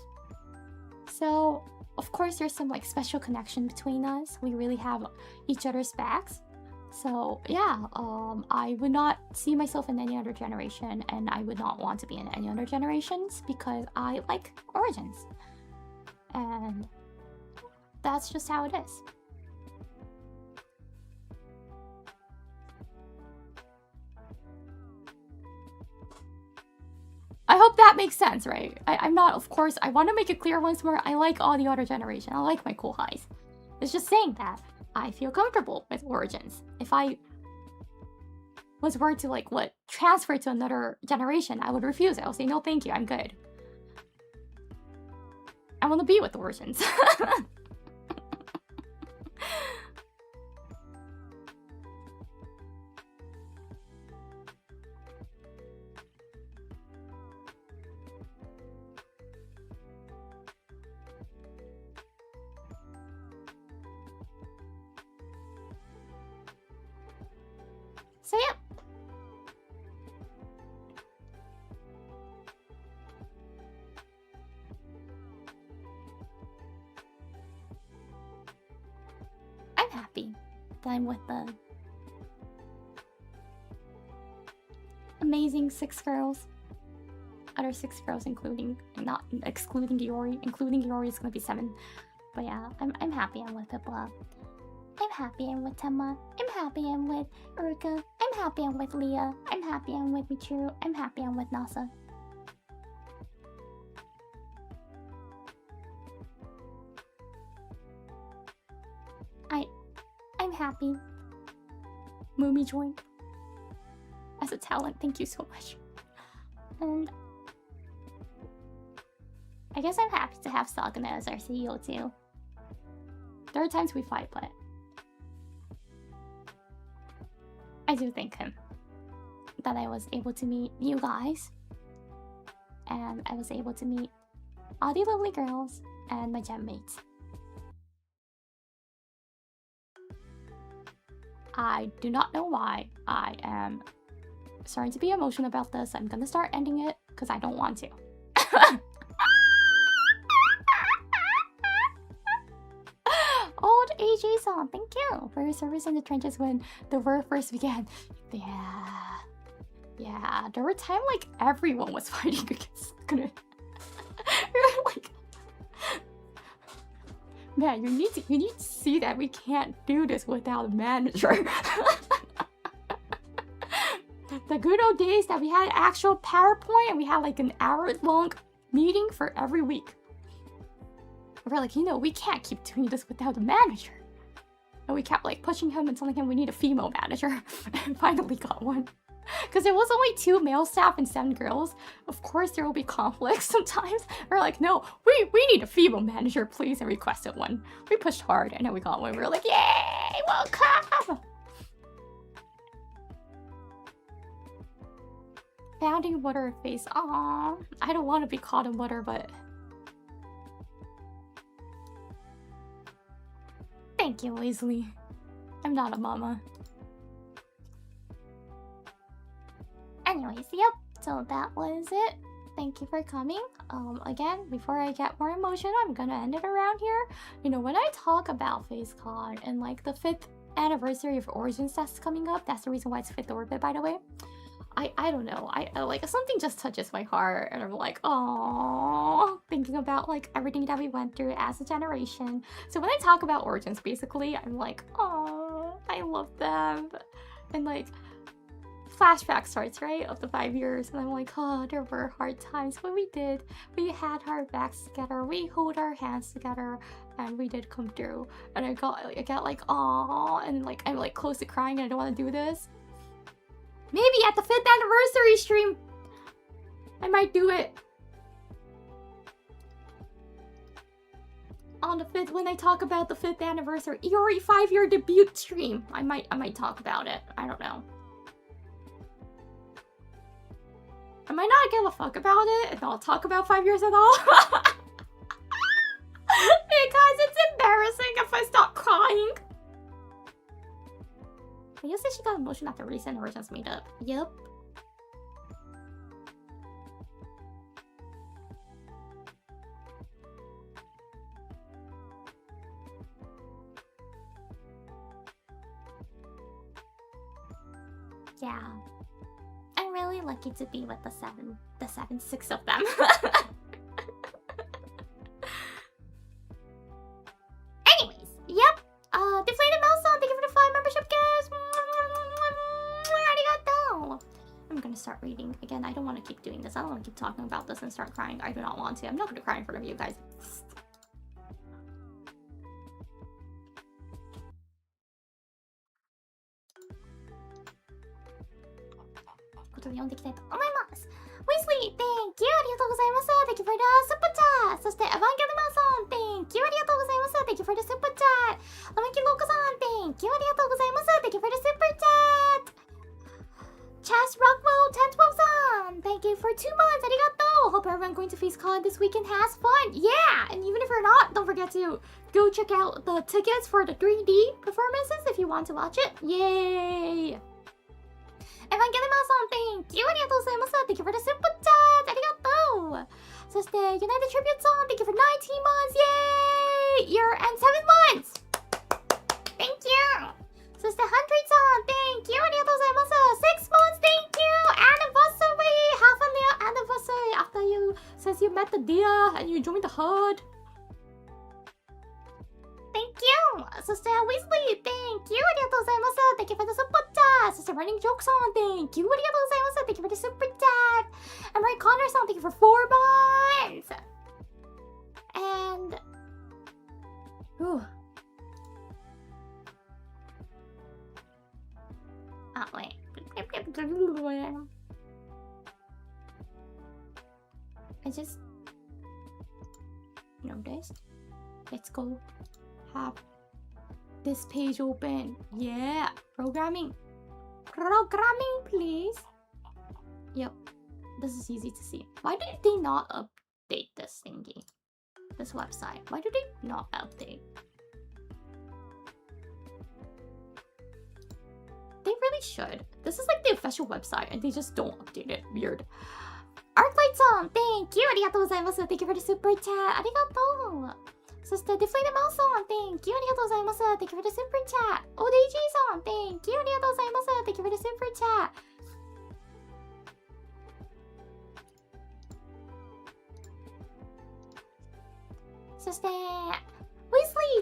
So, of course, there's some like special connection between us. We really have each other's backs. So yeah, I would not see myself in any other generation, and I would not want to be in any other generations because I like Origins. And that's just how it is. I hope that makes sense, right? I'm not, of course, I want to make it clear once more, I like all the other generation. I like my kohais. It's just saying that I feel comfortable with Origins. If I was were to like, transfer to another generation, I would refuse it. I'll say, no, thank you, I'm good. I want to be with Origins. So yeah. I'm happy that I'm with the amazing 6 girls. other 6 girls, including not excluding Iori. Including Iori is gonna be 7. But yeah, I'm happy I'm with Pippa. I'm happy I'm with Tenma. I'm happy I'm with Uruka. I'm happy I'm with Leah. I'm happy I'm with Michiru. I'm happy I'm with Nasa. I'm happy. Moomy joined as a talent. Thank you so much. And I guess I'm happy to have Sagana as our CEO too. There are times we fight, but I do thank him that I was able to meet you guys, and I was able to meet all the lovely girls and my gem mates. I do not know why I am starting to be emotional about this. I'm gonna start ending it because I don't want to. Old AJ-san, thank you for your service in the trenches when the war first began. Yeah, there were times like everyone was fighting against we were like, man, you need to see that we can't do this without a manager. The good old days that we had an actual PowerPoint and we had like an hour-long meeting for every week. We're like, we can't keep doing this without a manager. And we kept like pushing him and telling him we need a female manager. And finally got one. Because there was only 2 male staff and 7 girls. Of course there will be conflicts sometimes. We're like, no, we need a female manager, please, and requested one. We pushed hard and then we got one. We were like, yay, welcome! Founding water face. Aww. I don't want to be caught in water, but thank you, Weasley. I'm not a mama. Anyways, yep. So that was it. Thank you for coming. Again, before I get more emotional, I'm gonna end it around here. When I talk about FaceCon and like the 5th anniversary of Origins that's coming up, that's the reason why it's 5th orbit, by the way. I don't know. I like something just touches my heart, and I'm like, oh, thinking about like everything that we went through as a generation. So when I talk about Origins, basically, I'm like, oh, I love them, and like flashback starts, right, of the 5 years, and I'm like, oh, there were hard times, but we had our backs together, we hold our hands together, and we did come through. And I got like, oh, and like I'm like close to crying and I don't want to do this. Maybe at the 5th anniversary stream, I might do it. On the 5th, when I talk about the 5th anniversary Iori 5-year debut stream, I might talk about it. I don't know. I might not give a fuck about it and not talk about 5 years at all. Because it's embarrassing if I start crying. I guess she got emotional after recent Origins meetup. Yep. Yeah. I'm really lucky to be with the 6 of them. Anyways, yep. Deflated Mouse on, thank you for the 5 membership gifts. Arigato. I'm gonna start reading again. I don't want to keep doing this. I don't want to keep talking about this and start crying. I do not want to. I'm not gonna cry in front of you guys. ことで読んでいきたいと思います。Weasley, thank you! ありがとうございます。Thank you for the super chat! そして、Evangelionさん、thank you! ありがとうございます。Thank you for the super chat! アマキローカさん、thank you! ありがとうございます。Thank you for the super chat! Chas Rockwell, 1012 さん, thank you for 2 months! ありがとう! Hope everyone going to FaceCon this weekend has fun! Yeah! And even if you're not, don't forget to go check out the tickets for the 3D performances if you want to watch it. Yay! Evangelion さん、thank you! ありがとうございます。Thank you for the super chat! ありがとう！そして、United Tribute さん、thank you for 19 months! Yay! Year and 7 months! Thank you! そして、100さん、thank you! ありがとうございます。6 months! Thank you! Anniversary! Half a year anniversary of the met the deer and you joined the herd. Thank you! そして、Weasley, thank you! ありがとうございます。Thank you for the super chat! そして、Running Joke さん、thank you! ありがとうございます。Thank you for the super chat! And Ray Connor さん、thank you for 4 months! And... Ooh. Wait. I just noticed. Let's go have this page open. Yeah, programming, please. Yep, this is easy to see. Why did they not update this thingy? This website. Why did they not update? They really should. This is like the official website and they just don't update it. Weird. Arclight-san, thank you! ありがとうございます。Thank you for the super chat. ありがとう。そして、Deflated Mouse さん、thank you! ありがとうございます。Thank you for the super chat. ODG さん、thank you! ありがとうございます。Thank you for the super chat. そして、Weasley,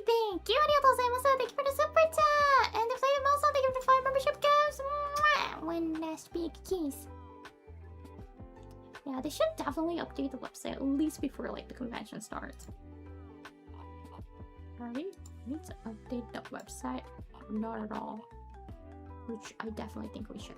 thank you! ありがとうございます。Thank you for the super chat. And Deflated Mouse さん、thank you for the 5 membership gifts. One last big kiss. Yeah, they should definitely update the website at least before like the convention starts. We need to update the website? Not at all. Which I definitely think we should.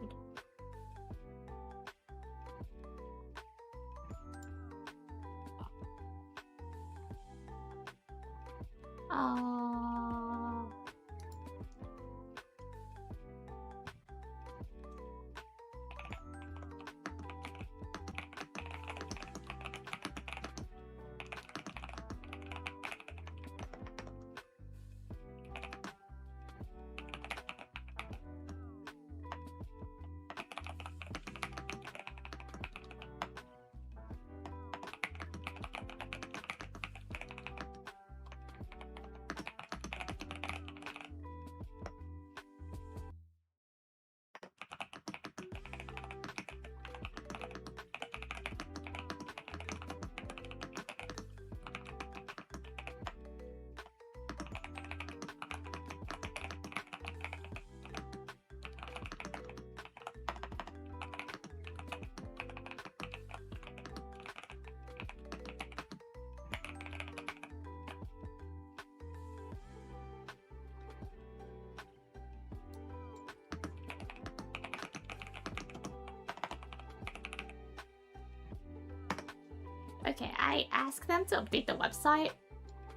Okay, I asked them to update the website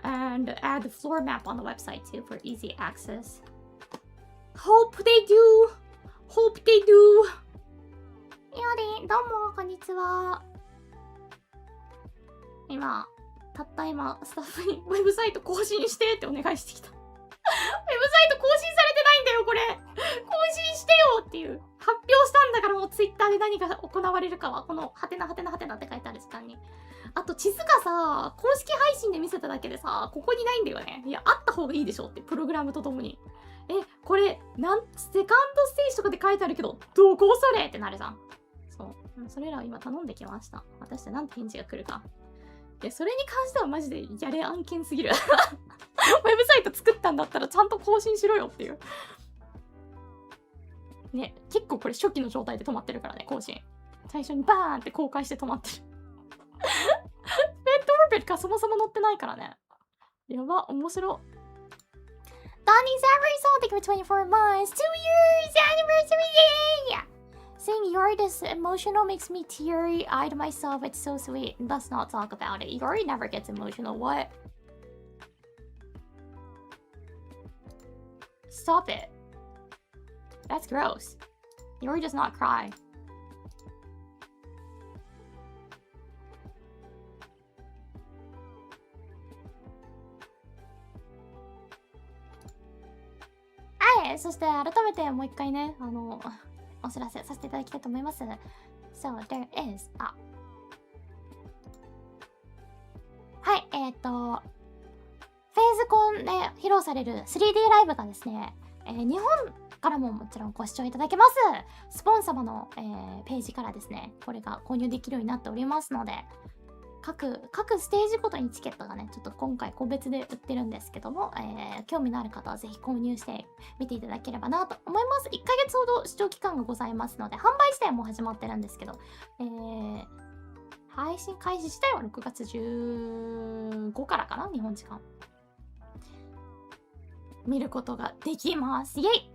and add the floor map on the website too for easy access. Hope they do! Hope they do! より、どうも、こんにちは。たった今、スタッフにウェブサイト更新してってお願いしてきた。ウェブサイト更新されてないんだよ、これ。更新してよっていう。発表したんだからもうツイッターで何が行われるかは、このハテナハテナハテナって書いてある時間に。あと地図がさ、公式配信で見せただけでさ、ここにないんだよね。いや、あった方がいいでしょって、プログラムとともに。これ、セカンドステージとかで書いてあるけど、どこそれってなるじゃん。そう。それらを今頼んできました。果たしてなんて返事が来るか。いや、それに関してはマジでやれ案件すぎる。ウェブサイト作ったんだったらちゃんと更新しろよっていう。ね、結構これ初期の状態で止まってるからね、更新。最初にバーンって公開して止まってる。レッドオービットがそもそも載ってないからね。やば、面白。Donnie Zachary, thank you for 24 months. 2 years anniversary! Yay! Saying you're this emotional makes me teary-eyed myself. It's so sweet. Let's not talk about it. Yori never gets emotional. What? Stop it. That's gross. Yori does not cry. Alright, そして改めてもう一回ね、お知らせさせていただきたいと思います。So, there is...はい、フェーズコンで披露される 3D ライブがですね、日本からももちろんご視聴いただけます。スポン様の、ページからですね、これが購入できるようになっておりますので、各ステージごとにチケットがね、ちょっと今回個別で売ってるんですけども、興味のある方はぜひ購入してみていただければなと思います。1ヶ月ほど視聴期間がございますので、販売自体も始まってるんですけど、配信開始自体は6月15からかな、日本時間。見ることができます。イェイ！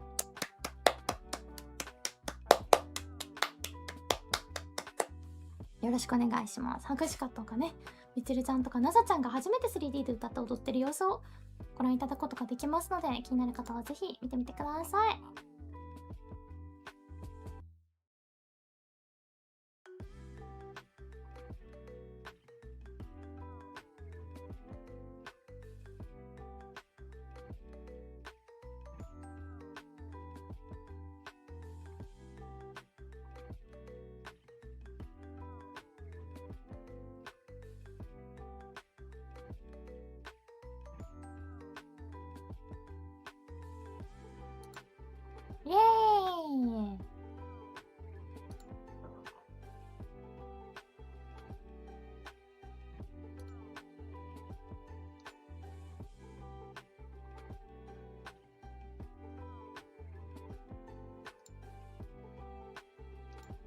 よろしくお願いします。ハグシカとかね、みつるちゃんとかなさちゃんが初めて 3D で歌って踊ってる様子をご覧いただくことができますので、気になる方はぜひ見てみてください。イエーイ！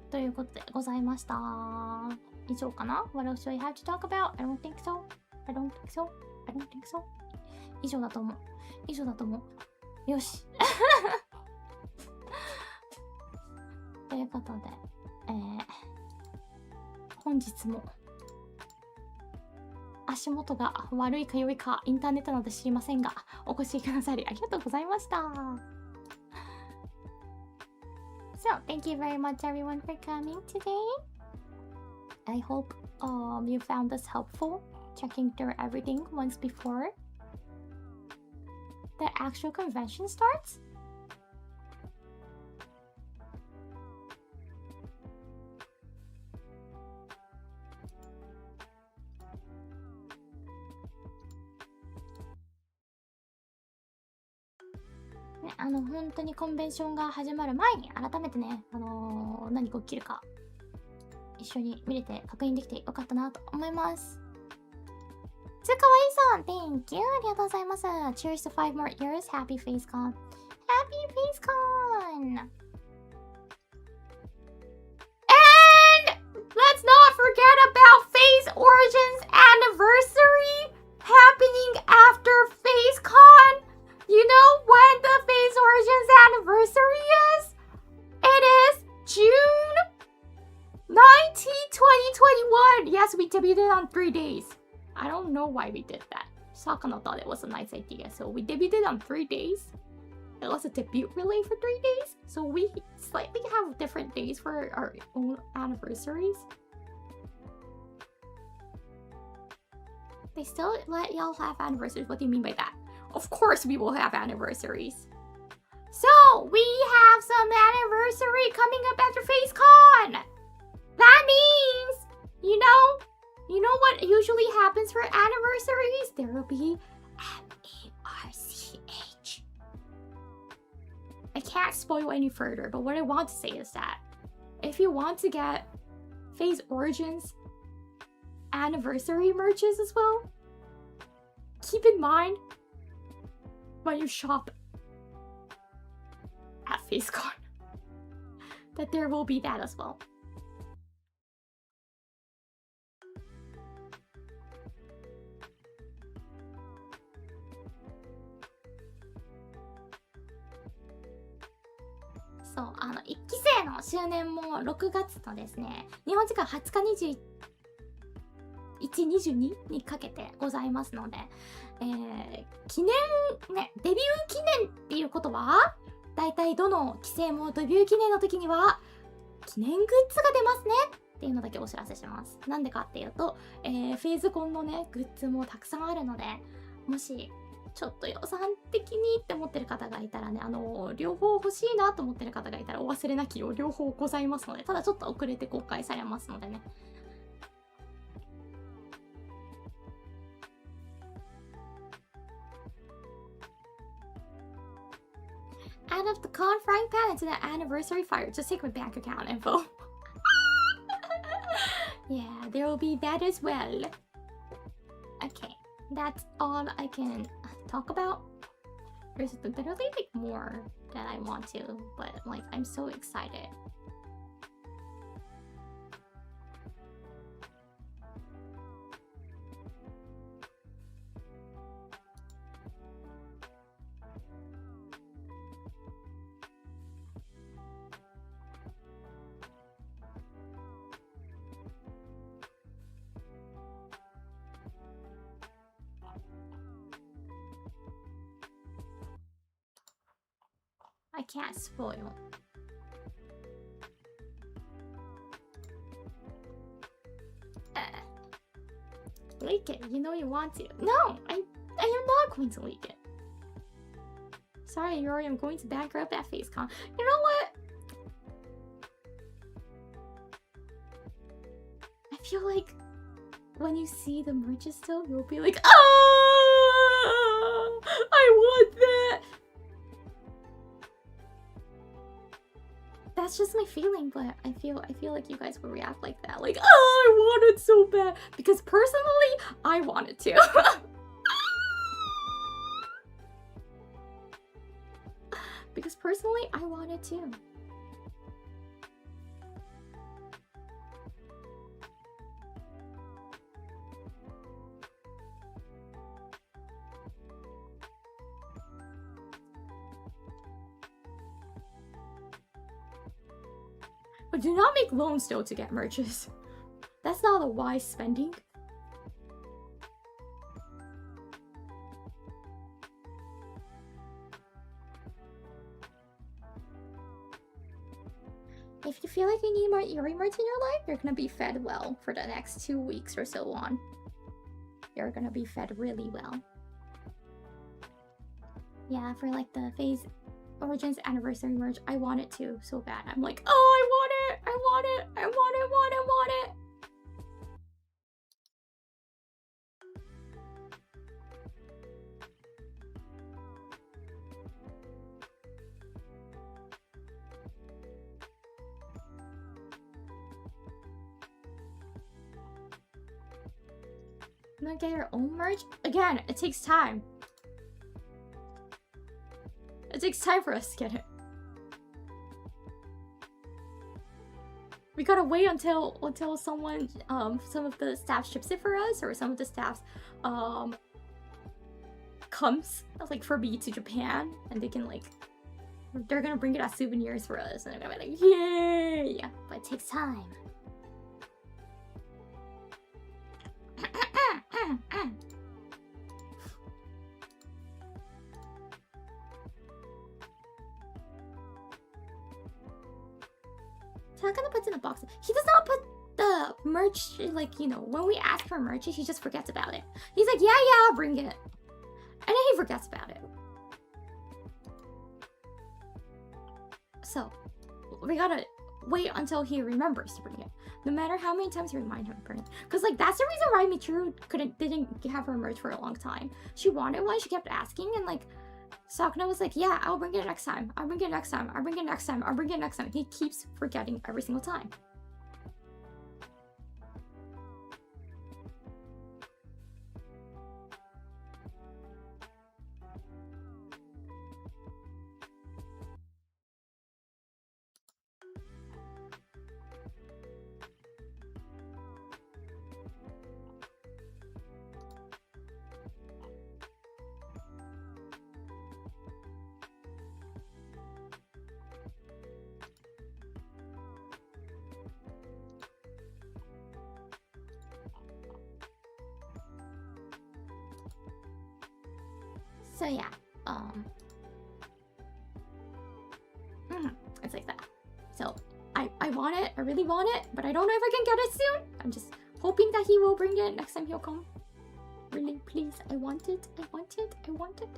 ということでございました。以上かな？ What else do I have to talk about? I don't think so. I don't think so. I don't think so. 以上だと思う。以上だと思う。よし。ということで、本日も足元が悪いか良いかインターネットなど知りませんが、お越しくださりありがとうございました。So, thank you very much everyone for coming today. I hope you found this helpful, checking through everything once before the actual convention starts.ね、本当にコンベンションが始まる前に改めてね、何が起きるか一緒に見れて確認できてよかったなと思います。つかわいさん、Thank you! ありがとうございます。Cheers to 5 more years. Happy FaceCon! Happy FaceCon! And let's not forget about Phase Origins Anniversary happening after FaceCon! You know when the Phase Origins Anniversary is? It is June 19, 2021! Yes, we debuted on 3 days. I don't know why we did that. Sakana thought it was a nice idea, so we debuted on 3 days. It was a debut relay for 3 days, so we slightly have different days for our own anniversaries. They still let y'all have anniversaries. What do you mean by that? Of course we will have anniversaries. So, we have some anniversary coming up after FaceCon! That means, you know what usually happens for anniversaries? There will be M-A-R-C-H. I can't spoil any further, but what I want to say is that if you want to get Phase Origins anniversary merches as well, keep in mind when you shop at FaceCon that there will be that as well.そう、1期生の周年も6月とですね、日本時間20日21、22にかけてございますので、記念ね、デビュー記念っていうことは、だいたいどの期生もデビュー記念の時には記念グッズが出ますねっていうのだけお知らせします。なんでかっていうと、フェーズコンのね、グッズもたくさんあるので、もしちょっと予算的にって思ってる方がいたらね、両方欲しいなと思ってる方がいたらお忘れなきよう両方ございますので、ただちょっと遅れて公開されますのでね。Out of the con frying pan into the anniversary fire. Just take my bank account info. Yeah, there will be that as well. Okay, that's all I can talk about. There's literally like more that I want to, but like I'm so excited. I can't spoil. Leak it. You know you want to. No, I am not going to leak it. Sorry, Yuri, I'm going to bankrupt that FaceCon. You know what? I feel like when you see the merch still, you'll be like, oh, I want that. That's just my feeling, but I feel like you guys will react like that. Like, oh, I want it so bad. Because personally, I want it too. Because personally, I want it too. But do not make loans though to get merches. That's not a wise spending. If you feel like you need more Yuri merch in your life, you're gonna be fed well for the next 2 weeks or so on. You're gonna be fed really well. Yeah, for like the Phase Origins anniversary merch, I want it too so bad. I'm like, oh, I want it, I want it, I want it, want it, want it. You wanna get your own merch? Again, it takes time. It takes time for us to get it. We gotta wait until someone, some of the staff ships it for us, or some of the staff, comes, like, for me to Japan, and they can, like, they're gonna bring it as souvenirs for us, and I'm gonna be like, yay! But it takes time. Takana puts in the box. He does not put the merch, like, you know, when we ask for merch, he just forgets about it. He's like, yeah, I'll bring it. And then he forgets about it. So, we gotta wait until he remembers to bring it. No matter how many times you remind him to bring it. Because, like, that's the reason why Michiru didn't have her merch for a long time. She wanted one, she kept asking, and, like, Sakuna was like, yeah, I'll bring it next time. I'll bring it next time. I'll bring it next time. I'll bring it next time. He keeps forgetting every single time. So yeah, it's like that. So I want it, I really want it, but I don't know if I can get it soon. I'm just hoping that he will bring it next time he'll come. Really, please, I want it, I want it, I want it.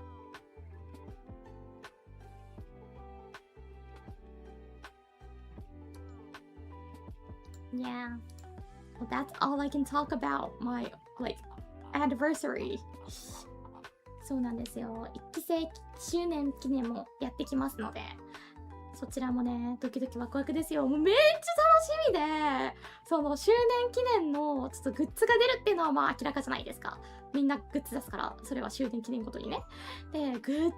Yeah, well, that's all I can talk about my, like, anniversary. そうなんですよ。1期生周年記念もやってきますので、そちらもね、ドキドキワクワクですよ。もうめっちゃ楽しみで、その周年記念のちょっとグッズが出るっていうのはまあ明らかじゃないですか。みんなグッズ出すから、それは周年記念ごとにね。で、グッズがめ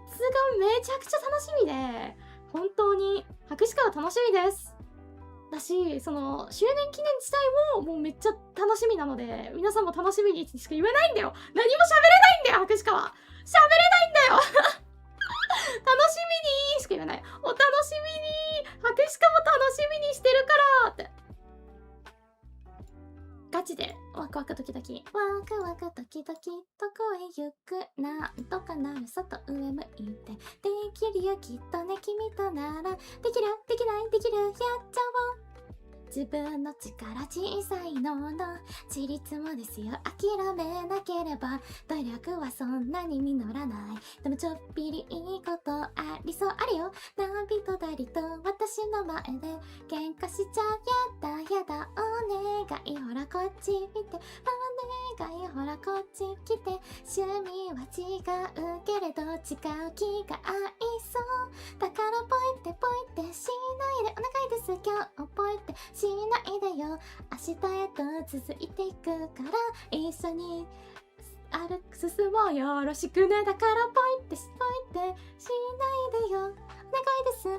ちゃくちゃ楽しみで、本当に博士課は楽しみです。だし、その周年記念自体ももうめっちゃ楽しみなので、皆さんも楽しみにしか言えないんだよ。何も喋れないんだよ、博士課は。喋れないんだよ。楽しみにしか言わない。お楽しみに、博士課も楽しみにしてるからって。ガチでワクワクドキドキ、ワクワクドキドキ、どこへ行く、なんとかなる、外上向いて、できるよきっとね、君となら、できる、できない、できる、やっちゃおう。自分の力小さいのの自立もですよ、諦めなければ努力はそんなに実らない。でもちょっぴりいいことありそう、あるよ。何人だりと私の前で喧嘩しちゃやだやだ、お願いほらこっち見て、お願いほらこっち来て、趣味は違うけれど違う気が合いそう。だからポイってポイってしないでお願いです、今日ポイってしないでよ。明日へと続いていくから一緒に進もうよろしくね。だからポイってしないでよ、お願いです、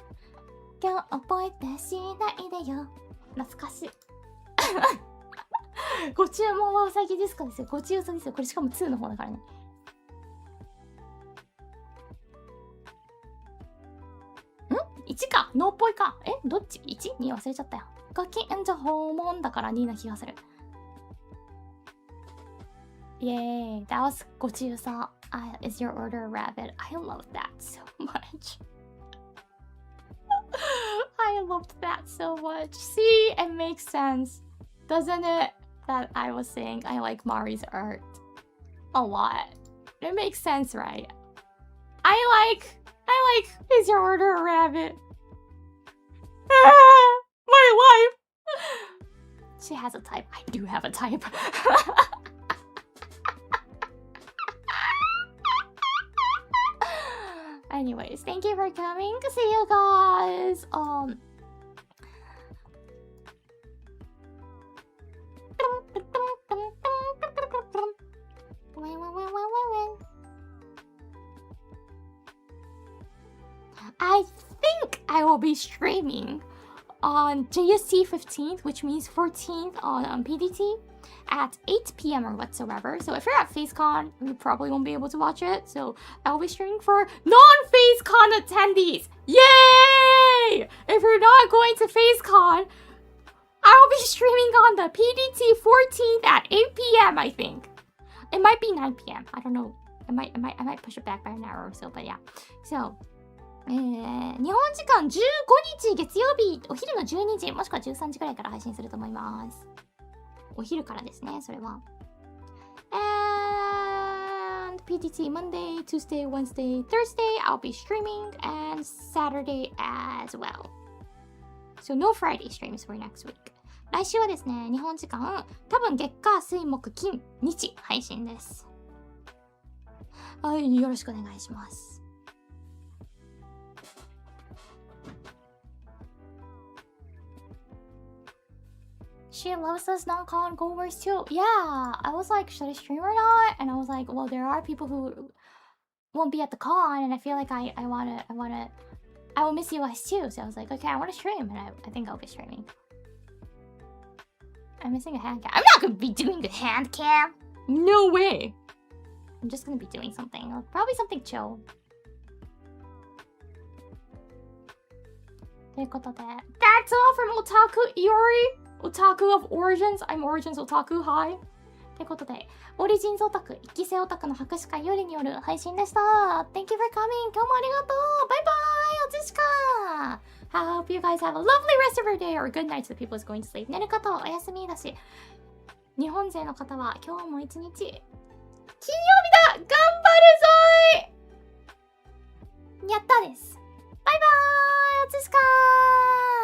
今日ポイってしないでよ。懐かしい。ご注文はうさぎですかですよ。ご注文ですよ。これしかも2の方だからね。1かノーポイか。どっち 1?2 忘れちゃったよ。ガキンじゃ訪問だから2な気がする。イエーイ。That was ごちうさ。Is your order a rabbit? I love that so much. I loved that so much. See, it makes sense, doesn't it? That I was saying I like Mari's art a lot. It makes sense, right? I like, is your order a rabbit? My wife! She has a type. I do have a type. Anyways, thank you for coming. See you guys. I think I will be streaming on JST 15th, which means 14th on PDT at 8 p.m. or whatsoever. So if you're at FaceCon, you probably won't be able to watch it. So I'll be streaming for non-FaceCon attendees. Yay! If you're not going to FaceCon, I'll be streaming on the PDT 14th at 8 p.m. I think. It might be 9 p.m. I don't know. I might push it back by an hour or so, but yeah. So, 日本時間15日月曜日お昼の12時もしくは13時くらいから配信すると思います。お昼からですね、それは。And PDT Monday, Tuesday, Wednesday, Thursday, I'll be streaming, and Saturday as well. So no Friday streams for next week. 来週はですね、日本時間、多分月火水木金日配信です。はい、よろしくお願いします。She loves us non-con goers too. Yeah, I was like, should I stream or not? And I was like, well, there are people who won't be at the con, and I feel like I will miss you guys too. So I was like, okay, I want to stream, and I think I'll be streaming. I'm missing a hand cam. I'm not gonna be doing a hand cam. No way. I'm just gonna be doing something, probably something chill. ということで、That's all from Otaku Iori.Otaku of Origins. I'm Origins Otaku. Hi. ということで、オリジンズオタク、1期生オタクの博士課よりによる配信でした。Thank you for coming. 今日もありがとう。バイバイ。おつしか。I hope you guys have a lovely rest of your day or good night to the people who's going to sleep. 寝る方はお休みだし、日本勢の方は今日も一日、金曜日だ。頑張るぞーい。やったです。バイバイ。おつしかー。